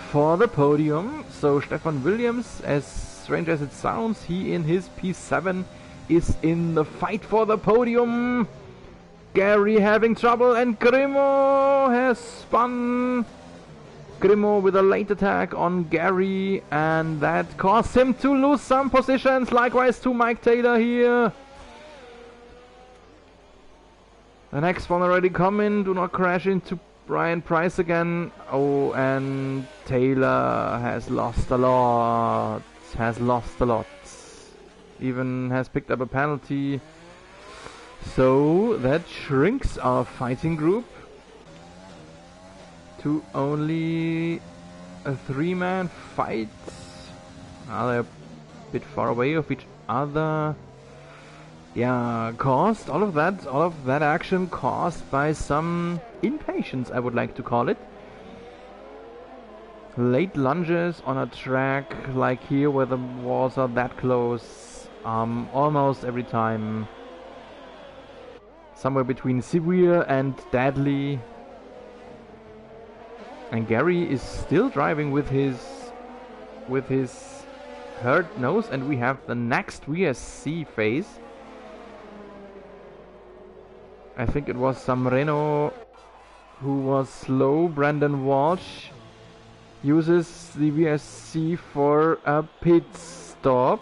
for the podium. So Stefan Williams, as strange as it sounds, he in his P7 is in the fight for the podium. Gary having trouble, and Grimo has spun. Grimo with a late attack on Gary, and that caused him to lose some positions. Likewise to Mike Taylor here. The next one already coming. Do not crash into Brian Price again. Oh, and Taylor has lost a lot. Even has picked up a penalty. So that shrinks our fighting group to only a 3-man fight. They're a bit far away of each other. Yeah, caused all of that action caused by some impatience, I would like to call it. Late lunges on a track like here where the walls are that close, almost every time. Somewhere between severe and deadly. And Gary is still driving with his hurt nose, and we have the next VSC phase. I think it was some Renault who was slow. Brandon Walsh uses the VSC for a pit stop.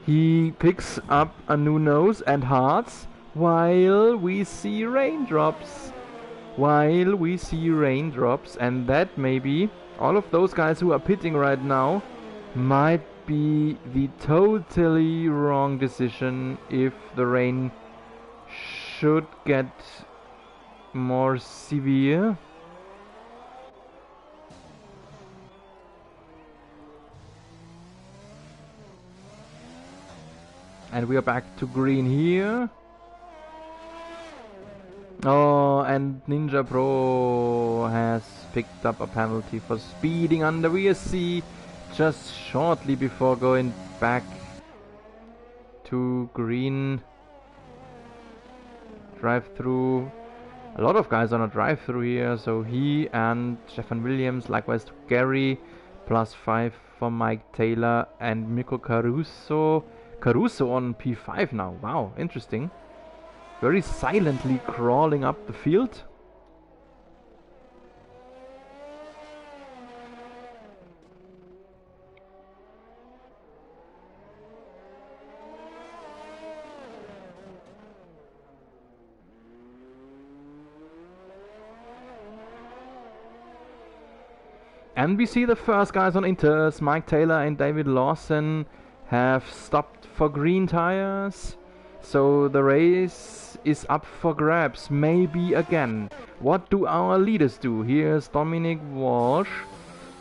He picks up a new nose and hearts while we see raindrops. And that maybe all of those guys who are pitting right now might be the totally wrong decision if the rain should get more severe. And we are back to green here. Oh, and Ninja Pro has picked up a penalty for speeding under VSC just shortly before going back to green. Drive-through. A lot of guys on a drive-through here, so he and Stefan Williams, likewise to Gary, +5 for Mike Taylor and Mirko Caruso. Caruso on P5 now. Wow, interesting. Very silently crawling up the field. And we see the first guys on Inters. Mike Taylor and David Lawson have stopped for green tires. So the race is up for grabs, maybe again. What do our leaders do? Here's Dominic Walsh.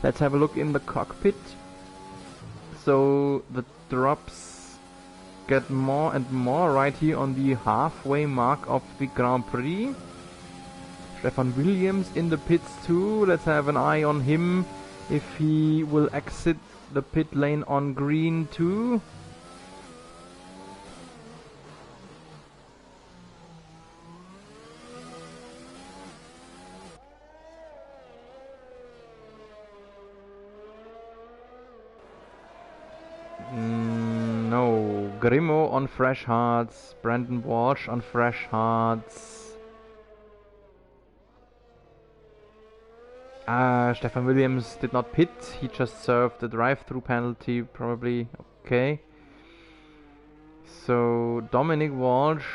Let's have a look in the cockpit. So the drops get more and more right here on the halfway mark of the Grand Prix. Stefan Williams in the pits too. Let's have an eye on him if he will exit the pit lane on green too. No. Grimo on fresh hearts. Brandon Walsh on fresh hearts. Stefan Williams did not pit. He just served the drive-through penalty, probably. Okay. So Dominic Walsh.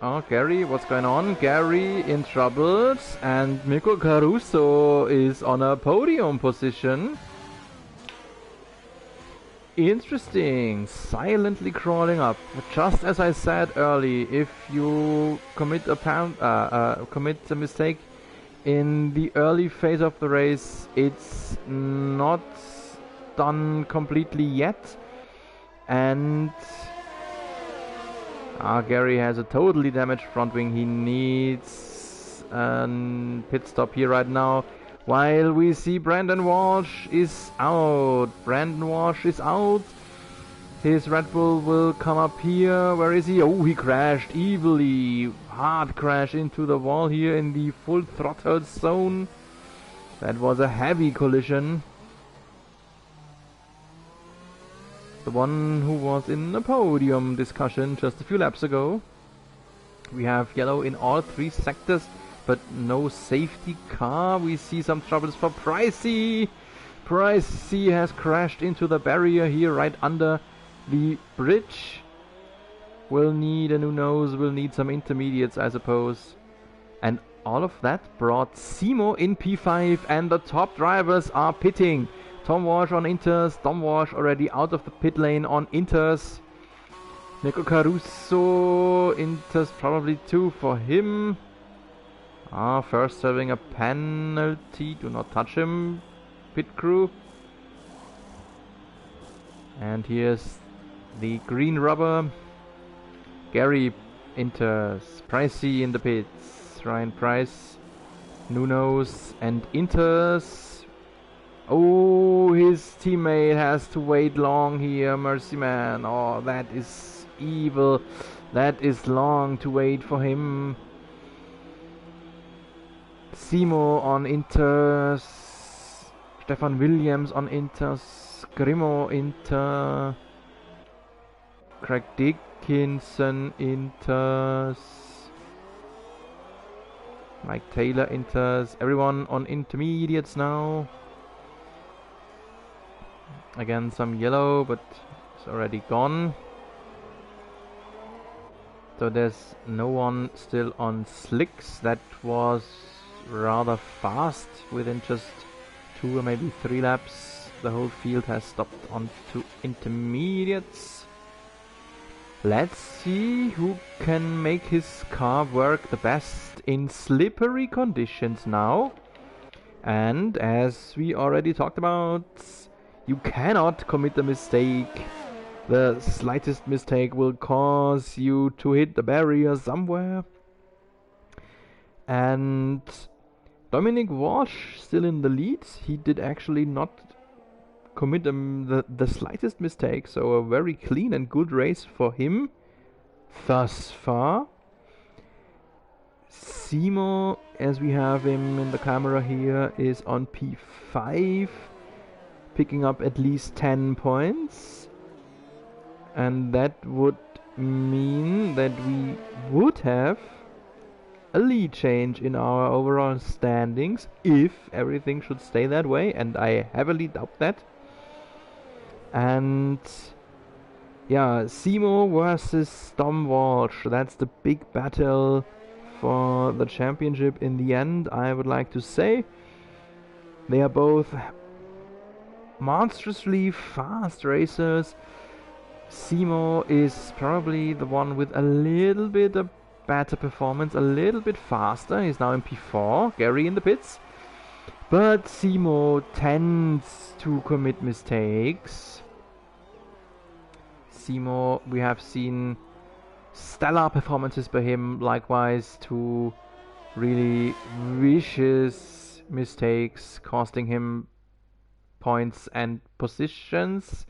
Oh, Gary, what's going on? Gary in troubles, and Mirko Caruso is on a podium position. Interesting. Silently crawling up. Just as I said early, if you commit a mistake in the early phase of the race, it's not done completely yet. And Gary has a totally damaged front wing. He needs a pit stop here right now. While we see Brandon Walsh is out. Brandon Walsh is out. His Red Bull will come up here. Where is he? Oh, he crashed evilly. Hard crash into the wall here in the full throttle zone. That was a heavy collision. The one who was in the podium discussion just a few laps ago. We have yellow in all 3 sectors, but no safety car. We see some troubles for Pricey. Pricey has crashed into the barrier here right under the bridge. We'll need, and who knows, we'll need some intermediates, I suppose. And all of that brought Simo in P5, and the top drivers are pitting. Tom Walsh on Inters, Tom Walsh already out of the pit lane on Inters. Mirko Caruso, Inters probably 2 for him. First serving a penalty, do not touch him, pit crew. And here's the green rubber. Gary Inters, Pricey in the pits, Ryan Price, Nunos and Inters. Oh, his teammate has to wait long here, Mercy Man. Oh, that is evil. That is long to wait for him. Simo on Inters. Stefan Williams on Inters. Grimo Inter. Craig Dickinson Inters. Mike Taylor Inters. Everyone on intermediates now. Again, some yellow, but it's already gone. So there's no one still on slicks. That was rather fast. Within just 2 or maybe 3 laps, the whole field has stopped onto intermediates. Let's see who can make his car work the best in slippery conditions now. And as we already talked about, you cannot commit a mistake. The slightest mistake will cause you to hit the barrier somewhere. And Dominic Walsh still in the lead. He did actually not commit the slightest mistake, so a very clean and good race for him thus far. Simo, as we have him in the camera here, is on P5. Picking up at least 10 points, and that would mean that we would have a lead change in our overall standings if everything should stay that way, and I heavily doubt that. And yeah, Simo versus Tom Walsh, that's the big battle for the championship in the end, I would like to say. They are both monstrously fast racers. Simo is probably the one with a little bit of better performance, a little bit faster. He's now in P4, Gary in the pits. But Simo tends to commit mistakes. Simo, we have seen stellar performances by him, likewise to really vicious mistakes costing him points and positions.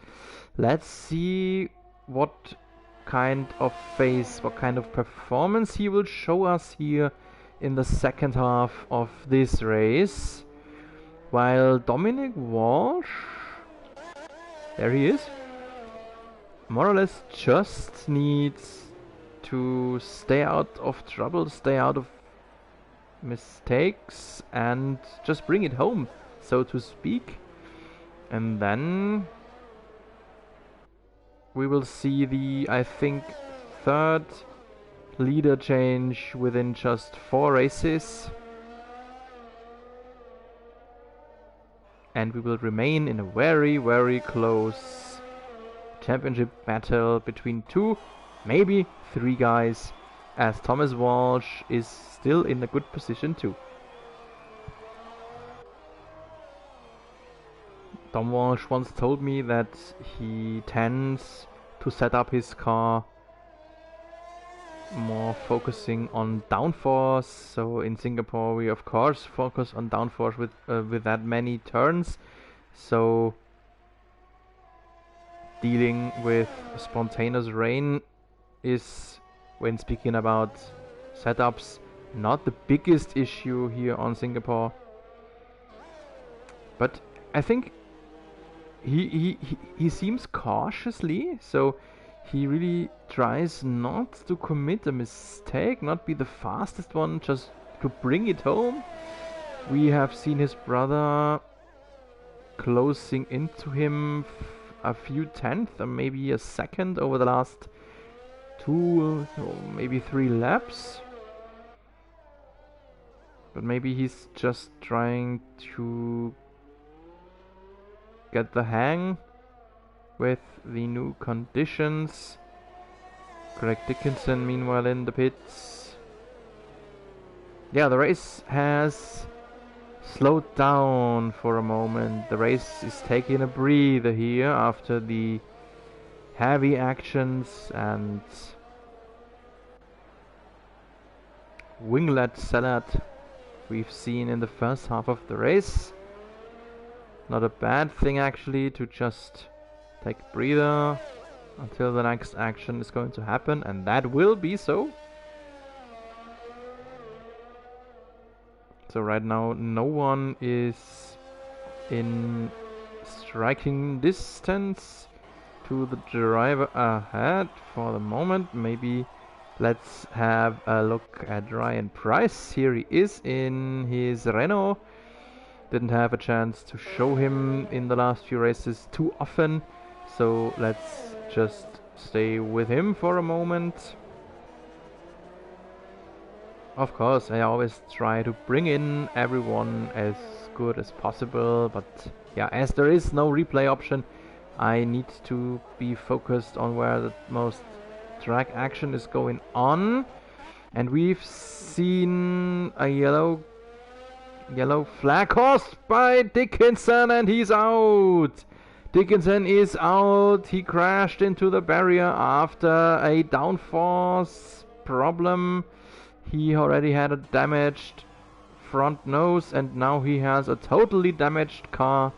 Let's see what kind of phase, what kind of performance he will show us here in the second half of this race. While Dominic Walsh, there he is, more or less just needs to stay out of trouble, stay out of mistakes, and just bring it home, so to speak. And then we will see the, I think, third leader change within just 4 races. And we will remain in a very, very close championship battle between 2, maybe 3 guys, as Thomas Walsh is still in a good position too. Tom Walsh once told me that he tends to set up his car more focusing on downforce. So in Singapore we of course focus on downforce with that many turns. So dealing with spontaneous rain is, when speaking about setups, not the biggest issue here on Singapore. But I think he seems cautiously, so he really tries not to commit a mistake, not be the fastest one, just to bring it home. We have seen his brother closing into him a few tenths or maybe a second over the last 2 or maybe 3 laps. But maybe he's just trying to get the hang with the new conditions. Greg Dickinson meanwhile in the pits. Yeah, the race has slowed down for a moment. The race is taking a breather here after the heavy actions and winglet salad we've seen in the first half of the race. Not a bad thing actually to just take a breather until the next action is going to happen, and that will be so. So right now no one is in striking distance to the driver ahead for the moment. Maybe let's have a look at Ryan Price. Here he is in his Renault. Didn't have a chance to show him in the last few races too often, so let's just stay with him for a moment. Of course, I always try to bring in everyone as good as possible, but yeah, as there is no replay option, I need to be focused on where the most track action is going on. And we've seen a yellow flag caused by Dickinson, and he's out. Dickinson is out. He crashed into the barrier after a downforce problem. He already had a damaged front nose, and now he has a totally damaged car.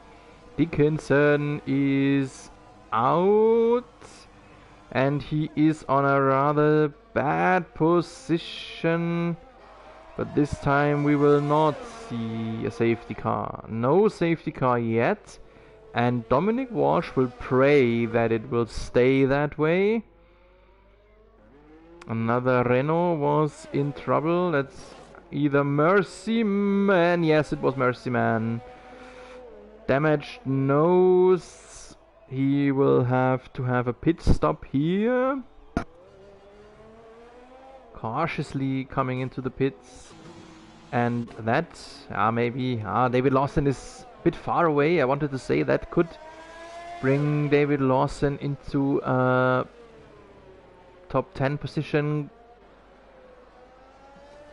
Dickinson is out, and he is on a rather bad position. But this time we will not see a safety car. No safety car yet. And Dominic Walsh will pray that it will stay that way. Another Renault was in trouble. That's either Mercy Man. Yes, it was Mercy Man. Damaged nose. He will have to have a pit stop here. Cautiously coming into the pits, and that maybe David Lawson is a bit far away. I wanted to say that could bring David Lawson into a top 10 position,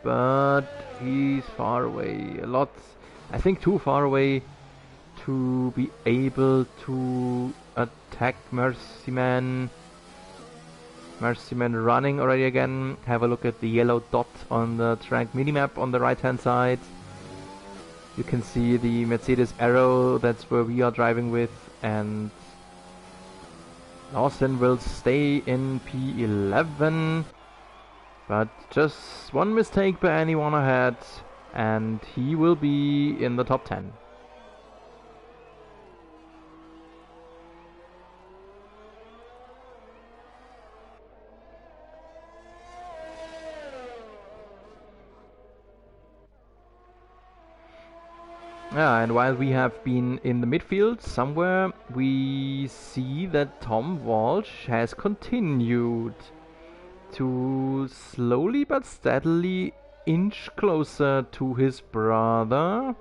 but he's far away, a lot, I think too far away to be able to attack Mercy Man. Mercy Man running already again. Have a look at the yellow dot on the track minimap on the right hand side. You can see the Mercedes arrow, that's where we are driving with, and Lawson will stay in P11. But just one mistake by anyone ahead and he will be in the top 10. Yeah, and while we have been in the midfield somewhere, we see that Tom Walsh has continued to slowly but steadily inch closer to his brother.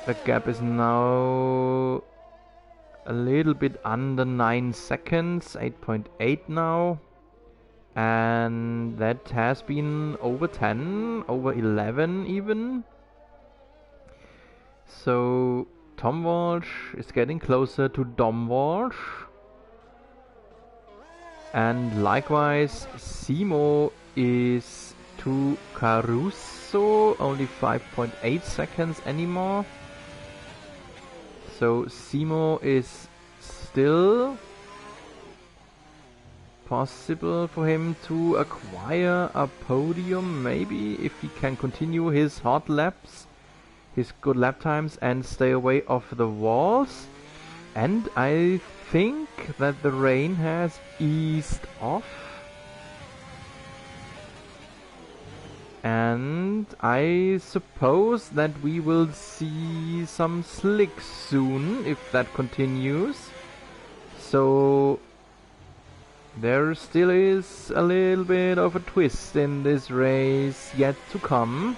The gap is now a little bit under 9 seconds, 8.8 now. And that has been over 10, over 11 even. So Tom Walsh is getting closer to Dom Walsh. And likewise, Simo is to Caruso, only 5.8 seconds anymore. So Simo is still possible for him to acquire a podium, maybe, if he can continue his hot laps, his good lap times, and stay away off the walls. And I think that the rain has eased off. And I suppose that we will see some slicks soon, if that continues. So there still is a little bit of a twist in this race yet to come.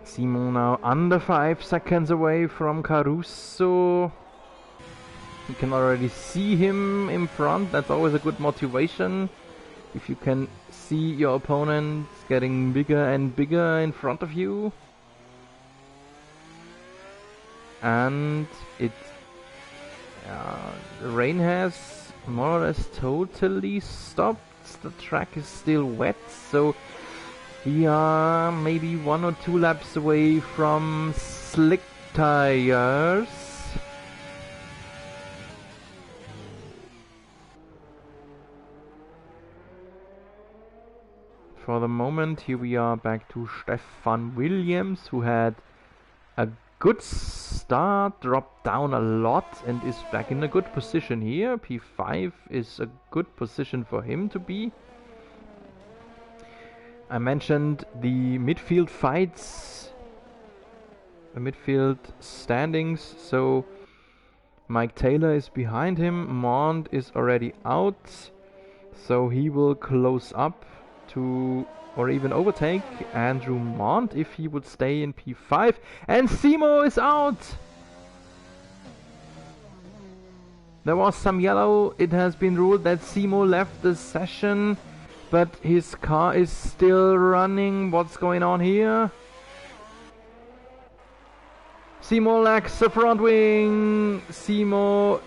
Simo now under 5 seconds away from Caruso. You can already see him in front. That's always a good motivation. If you can see your opponent getting bigger and bigger in front of you. And the rain has more or less totally stopped. The track is still wet, so we are maybe 1 or 2 laps away from slick tires. For the moment, here we are back to Stefan Williams, who had a good start, dropped down a lot, and is back in a good position here. P5 is a good position for him to be. I mentioned the midfield fights, the midfield standings, so Mike Taylor is behind him, Mond is already out, so he will close up to, or even overtake, Andrew Mond if he would stay in P5, and Simo is out! There was some yellow. It has been ruled that Simo left the session, but his car is still running. What's going on here? Simo lacks the front wing. Simo...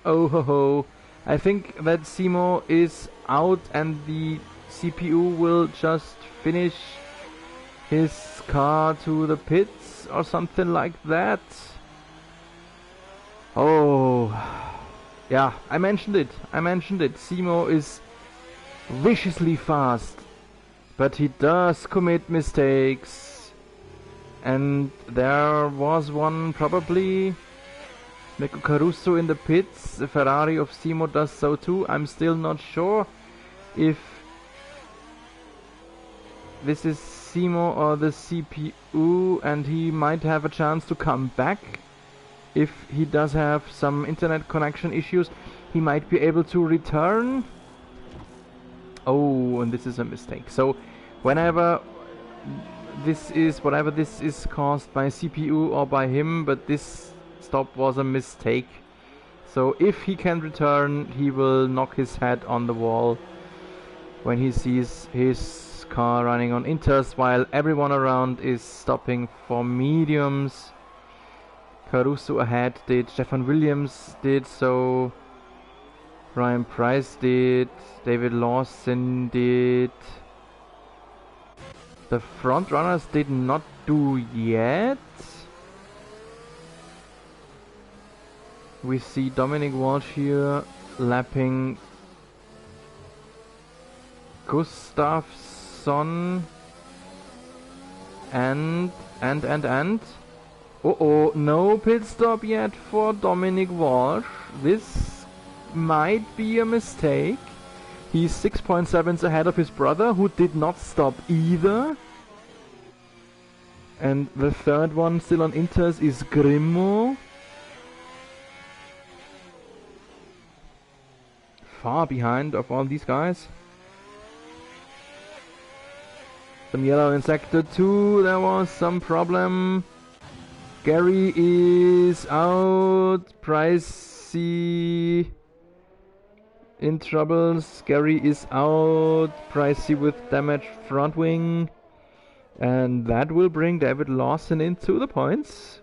Oh ho ho. I think that Simo is out and the CPU will just finish his car to the pits or something like that. Oh... Yeah, I mentioned it. Simo is viciously fast, but he does commit mistakes, and there was one probably. Nico Caruso in the pits, the Ferrari of Simo does so too. I'm still not sure if this is Simo or the CPU, and he might have a chance to come back. If he does have some internet connection issues, he might be able to return. Oh, and this is a mistake. So whatever this is caused by CPU or by him, but this stop was a mistake. So if he can return, he will knock his head on the wall when he sees his car running on inters while everyone around is stopping for mediums. Caruso ahead did, Stefan Williams did so, Ryan Price did, David Lawson did. The front runners did not do yet. We see Dominic Walsh here lapping Gustafsson and... Uh-oh, no pit stop yet for Dominic Walsh. This might be a mistake. He's 6.7 ahead of his brother, who did not stop either. And the third one still on Inters is Grimmo. Far behind of all these guys. Some yellow in sector 2, there was some problem. Gary is out, Pricey in troubles, Gary is out, Pricey with damaged front wing. And that will bring David Lawson into the points.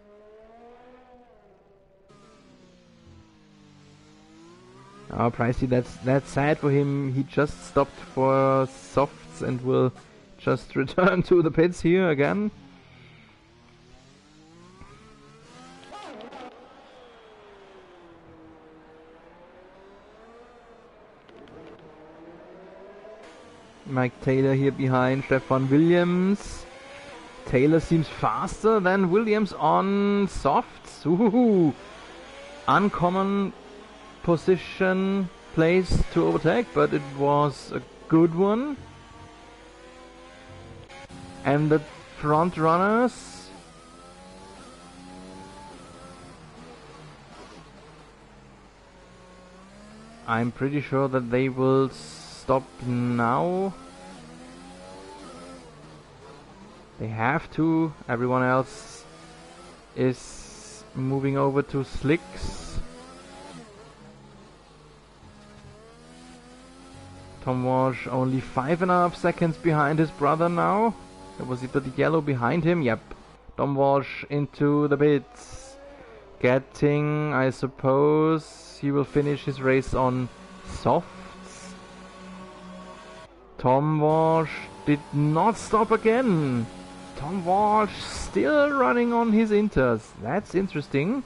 Oh, Pricey, that's sad for him. He just stopped for softs and will just return to the pits here again. Mike Taylor here behind Stefan Williams. Taylor seems faster than Williams on softs. Ooh, uncommon position, place to overtake, but it was a good one. And the front runners, I'm pretty sure that they will stop now. They have to. Everyone else is moving over to slicks. Tom Walsh only 5.5 seconds behind his brother now. There was a bit of yellow behind him. Yep. Tom Walsh into the pits. Getting, I suppose, he will finish his race on softs. Tom Walsh did not stop again. Tom Walsh still running on his inters. That's interesting.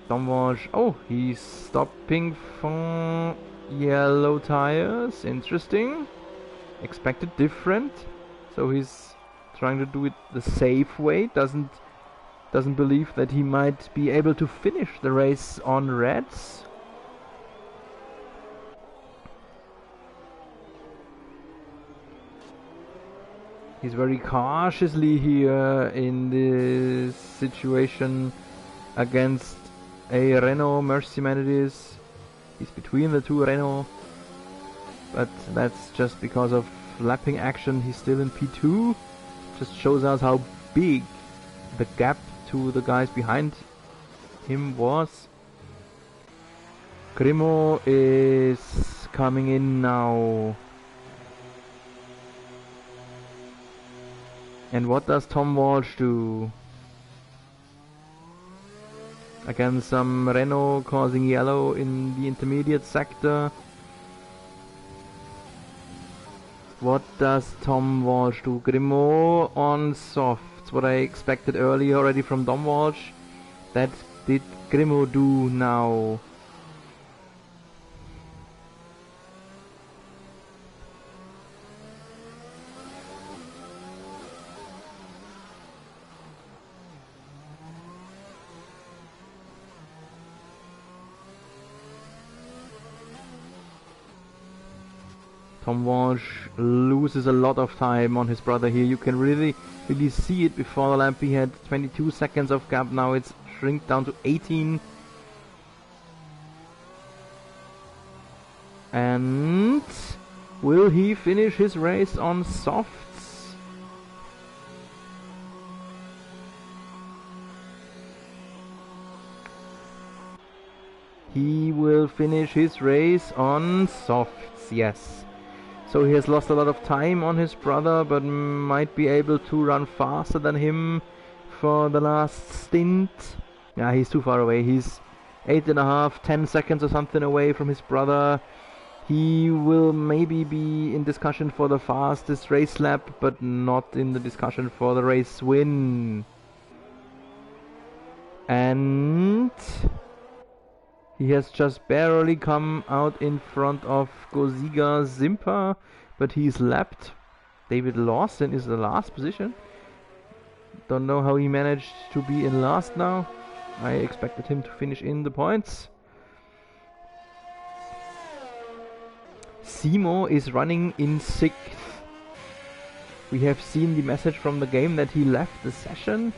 Tom Walsh, oh, he's stopping for yellow tires. Interesting. Expected different. So he's trying to do it the safe way. Doesn't believe that he might be able to finish the race on reds. He's very cautiously here in this situation against a Renault Mercyman it is. He's between the two Renault, but that's just because of lapping action. He's still in P2. Just shows us how big the gap to the guys behind him was. Grimmo is coming in now. And what does Tom Walsh do? Again, some Renault causing yellow in the intermediate sector. What does Tom Walsh do? Grimmo on softs. What I expected earlier already from Tom Walsh. That did Grimmo do now. Tom Walsh loses a lot of time on his brother here. You can really see it. Before the lap he had 22 seconds of gap. Now it's shrink down to 18. And will he finish his race on softs? He will finish his race on softs, yes. So he has lost a lot of time on his brother, but might be able to run faster than him for the last stint. Yeah, he's too far away. He's 8.5, 10 seconds or something away from his brother. He will maybe be in discussion for the fastest race lap, but not in the discussion for the race win. And He has just barely come out in front of Goziga Zimpa, but he's lapped. David Lawson is the last position. Don't know how he managed to be in last now. I expected him to finish in the points. Simo is running in 6th. We have seen the message from the game that he left the session,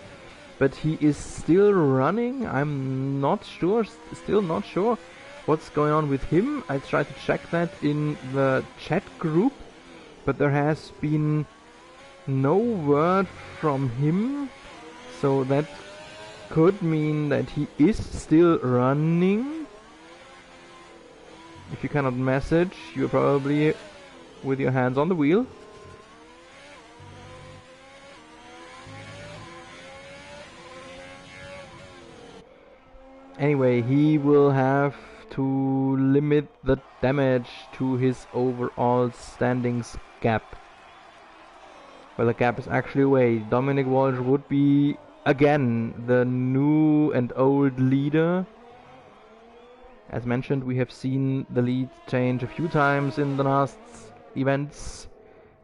but he is still running. I'm not sure, still not sure what's going on with him. I tried to check that in the chat group, but there has been no word from him, so that could mean that he is still running. If you cannot message, you're probably with your hands on the wheel. Anyway, he will have to limit the damage to his overall standings gap. Well, the gap is actually away. Dominic Walsh would be again the new and old leader. As mentioned, we have seen the lead change a few times in the last events,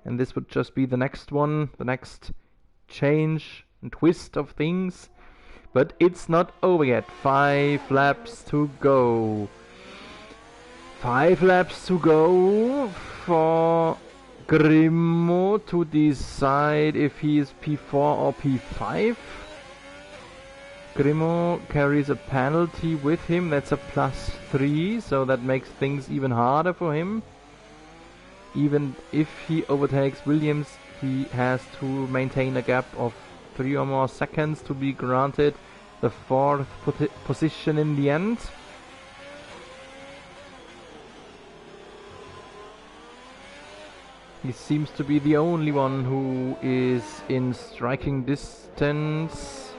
and this would just be the next one, the next change and twist of things. But it's not over yet. 5 laps to go. 5 laps to go for Grimo to decide if he is P4 or P5. Grimo carries a penalty with him, that's a +3, so that makes things even harder for him. Even if he overtakes Williams, he has to maintain a gap of 3 or more seconds to be granted the 4th position in the end. He seems to be the only one who is in striking distance.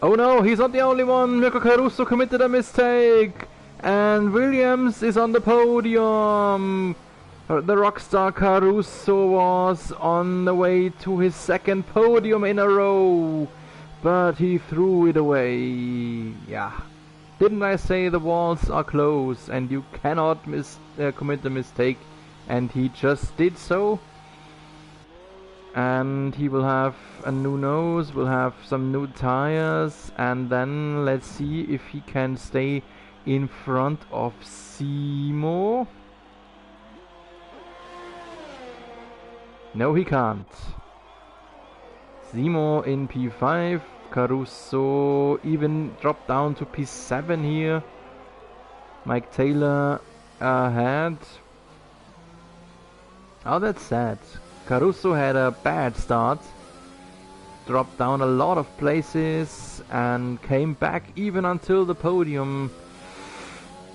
Oh no, he's not the only one! Mirko Caruso committed a mistake! And Williams is on the podium! The rockstar Caruso was on the way to his 2nd podium in a row, but he threw it away. Yeah. Didn't I say the walls are close and you cannot commit a mistake? And he just did so. And he will have a new nose, will have some new tires, and then let's see if he can stay in front of Simo. No, he can't. Simo in P5, Caruso even dropped down to P7 here. Mike Taylor ahead. Oh, that's sad. Caruso had a bad start, dropped down a lot of places and came back even until the podium.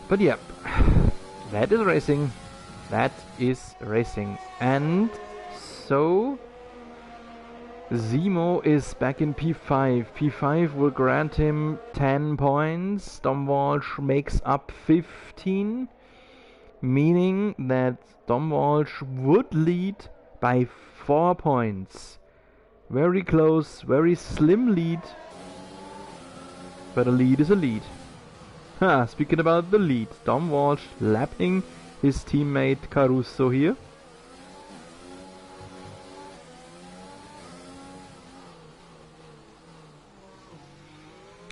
But yep, that is racing. That is racing. And so Simo is back in P5. P5 will grant him 10 points. Dom Walsh makes up 15, meaning that Dom Walsh would lead by 4 points. Very close, very slim lead. But a lead is a lead. Speaking about the lead, Dom Walsh lapping his teammate Caruso here.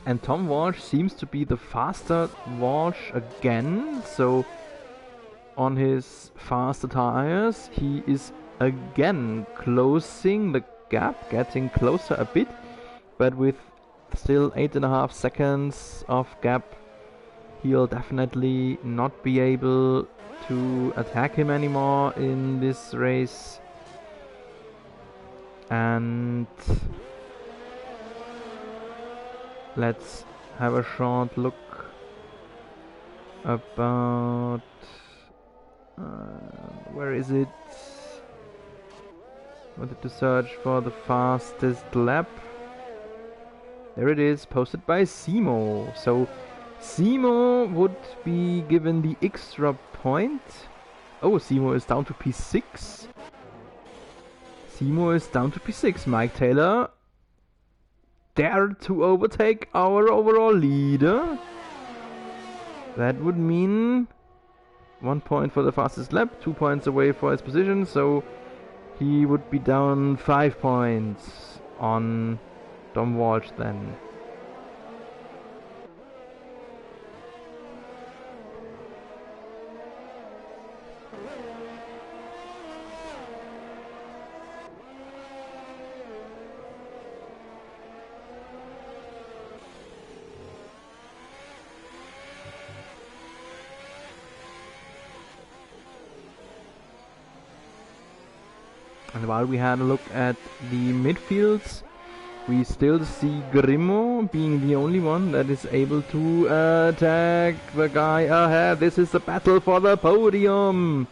And Tom Walsh seems to be the faster Walsh again, so on his faster tires he is again closing the gap, getting closer a bit, but with still 8.5 seconds of gap, he'll definitely not be able to attack him anymore in this race. And let's have a short look about where is it? Wanted to search for the fastest lap. There it is, posted by Simo. So Simo would be given the extra point. Oh, Simo is down to P6. Simo is down to P6. Mike Taylor dared to overtake our overall leader. That would mean 1 point for the fastest lap, 2 points away for his position, so he would be down 5 points on Dom Walsh then. And while we had a look at the midfields, we still see Grimo being the only one that is able to attack the guy ahead. This is the battle for the podium.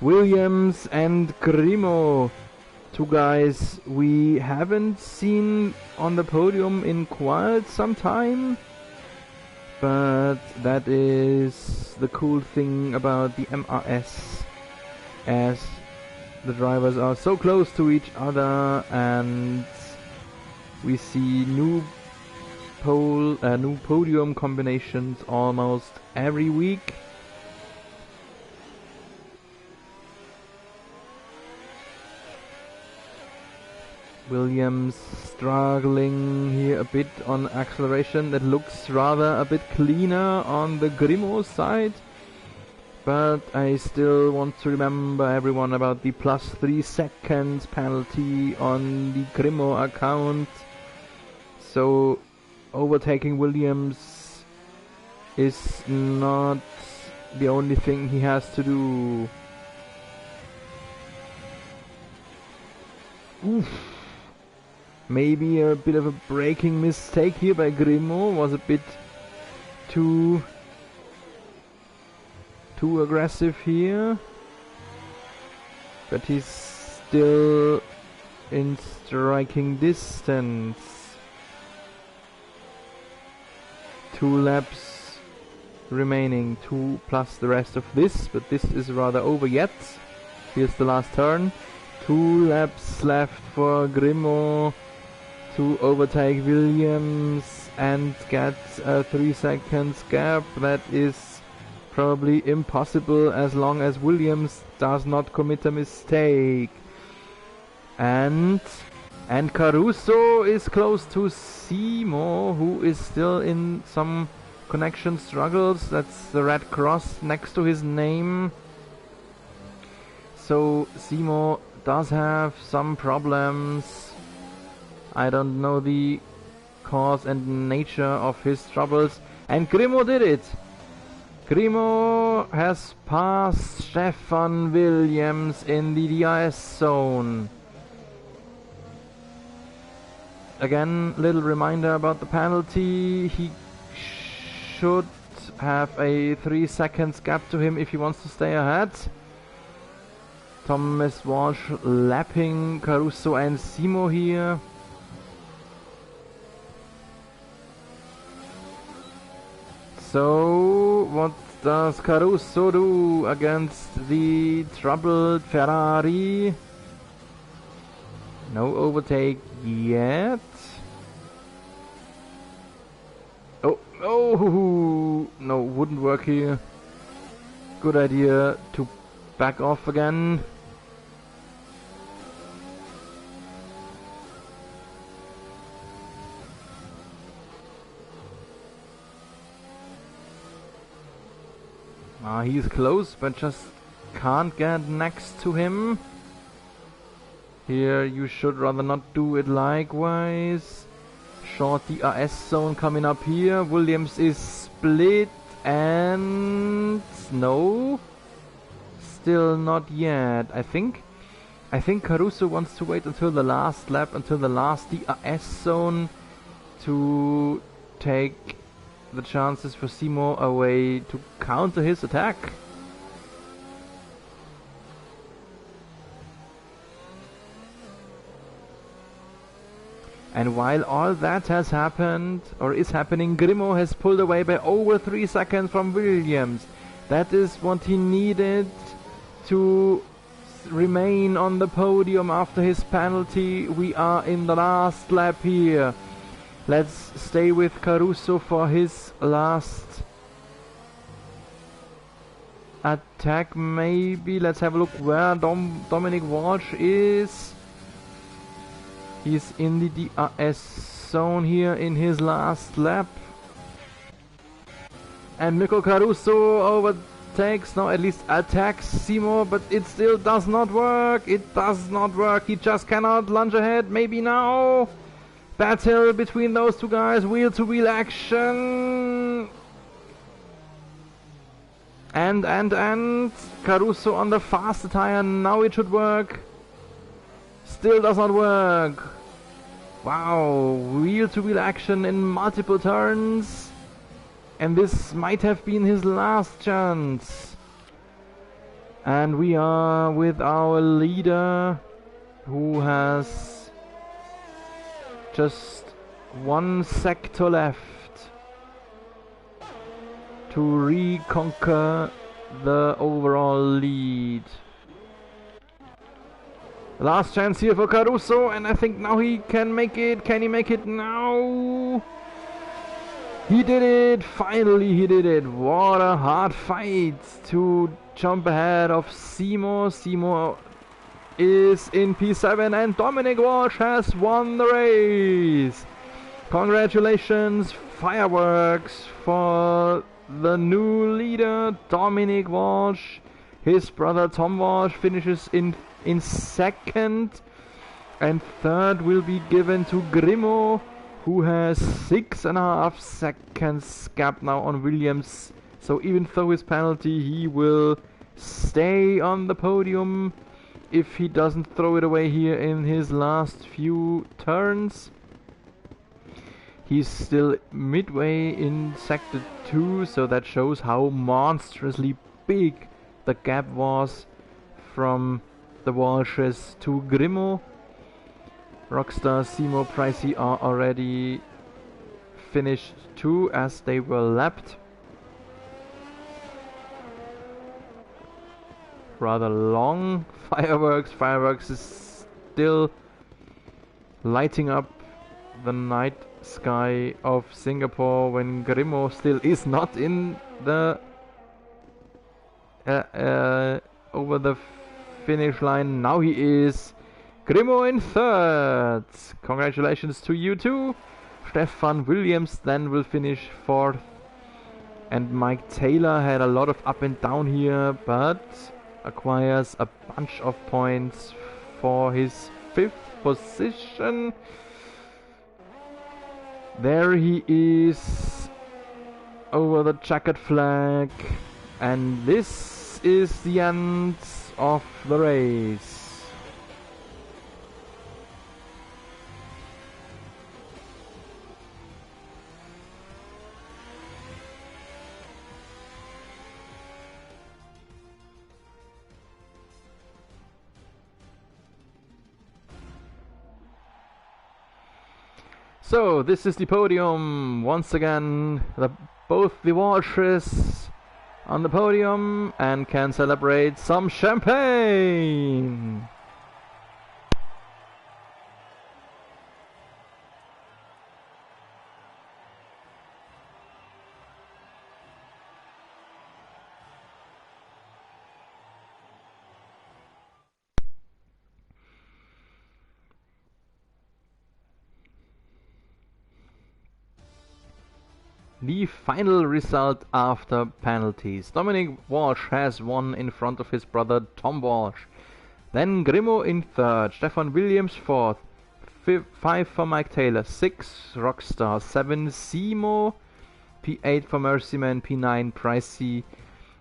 Williams and Grimo, two guys we haven't seen on the podium in quite some time. But that is the cool thing about the MRS, as the drivers are so close to each other, and we see new podium combinations almost every week. Williams struggling here a bit on acceleration. That looks rather a bit cleaner on the Grimo side. But I still want to remember everyone about the +3 seconds penalty on the Grimo account. So overtaking Williams is not the only thing he has to do. Oof. Maybe a bit of a braking mistake here by Grimo, was a bit too aggressive here, but he's still in striking distance. 2 laps remaining, 2 plus the rest of this, but this is rather over yet. Here's the last turn. 2 laps left for Grimo to overtake Williams and get a 3 seconds gap. That is probably impossible as long as Williams does not commit a mistake. And Caruso is close to Simo, who is still in some connection struggles. That's the red cross next to his name. So Simo does have some problems. I don't know the cause and nature of his troubles. And Grimo did it! Grimo has passed Stefan Williams in the DRS zone. Again, little reminder about the penalty. He should have a 3 seconds gap to him if he wants to stay ahead. Thomas Walsh lapping Caruso and Simo here. So, what does Caruso do against the troubled Ferrari? No overtake yet. Oh, no, wouldn't work here. Good idea to back off again. He's close, but just can't get next to him. Here you should rather not do it likewise. Short DRS zone coming up here. Williams is split and no, still not yet. I think Caruso wants to wait until the last lap, until the last DRS zone, to take the chances for Simo away to counter his attack. And while all that has happened, or is happening, Grimo has pulled away by over 3 seconds from Williams. That is what he needed to remain on the podium after his penalty. We are in the last lap here. Let's stay with Caruso for his last attack maybe. Let's have a look where Dominic Walsh is. He's in the DRS zone here in his last lap. And Mirko Caruso overtakes, now at least attacks Seymour, but it still does not work. It does not work. He just cannot lunge ahead. Maybe now. Battle between those two guys. Wheel to wheel action. And Caruso on the faster tire. Now it should work. Still does not work. Wow. Wheel to wheel action in multiple turns. And this might have been his last chance. And we are with our leader, who has just 1 sector left to reconquer the overall lead. Last chance here for Caruso, and I think now he can make it. Can he make it now? He did it! Finally he did it! What a hard fight to jump ahead of Seymour. Seymour is in P7 and Dominic Walsh has won the race! Congratulations, fireworks for the new leader, Dominic Walsh. His brother Tom Walsh finishes in second, and third will be given to Grimo, who has 6.5 seconds gap now on Williams. So even though his penalty, he will stay on the podium if he doesn't throw it away here in his last few turns. He's still midway in sector 2, so that shows how monstrously big the gap was from the Walshes to Grimo. Rockstar, Seymour, Pricey are already finished too, as they were lapped. Rather long fireworks. Fireworks is still lighting up the night sky of Singapore when Grimo still is not in the over the finish line. Now he is. Grimo in third. Congratulations to you too. Stefan Williams then will finish fourth. And Mike Taylor had a lot of up and down here, but acquires a bunch of points for his 5th position. There he is over the checkered flag. And this is the end of the race. So this is the podium once again. Both the Walshes on the podium and can celebrate some champagne. The final result after penalties. Dominic Walsh has won in front of his brother Tom Walsh. Then Grimo in third, Stefan Williams fourth, 5 for Mike Taylor, 6 Rockstar, 7 Seymour, P8 for Mercyman, P9 Pricey,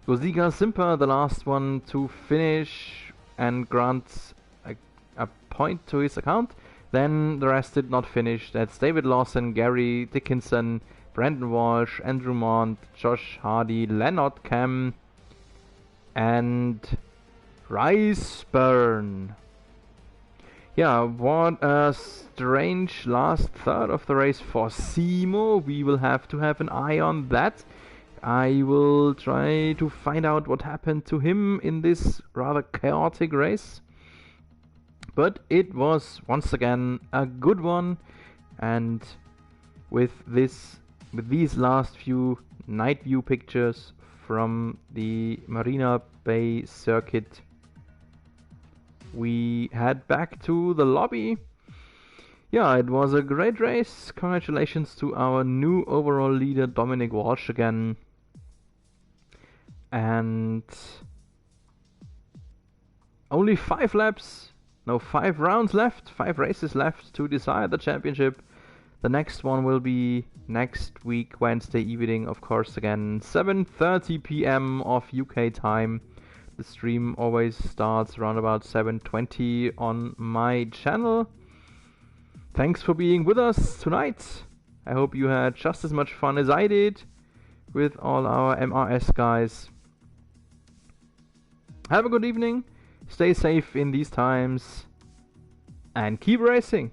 Goziga Simper, the last one to finish and grant a point to his account. Then the rest did not finish. That's David Lawson, Gary Dickinson, Brandon Walsh, Andrew Mont, Josh Hardy, Leonard Cam, and Riceburn. Yeah, what a strange last third of the race for Seymour. We will have to have an eye on that. I will try to find out what happened to him in this rather chaotic race. But it was once again a good one, and with these last few night view pictures from the Marina Bay circuit, we head back to the lobby. Yeah, it was a great race. Congratulations to our new overall leader, Dominic Walsh again. And only 5 rounds left, 5 races left to decide the championship. The next one will be next week, Wednesday evening, of course, again, 7:30 p.m. of UK time. The stream always starts around about 7:20 on my channel. Thanks for being with us tonight. I hope you had just as much fun as I did with all our MRS guys. Have a good evening, stay safe in these times, and keep racing!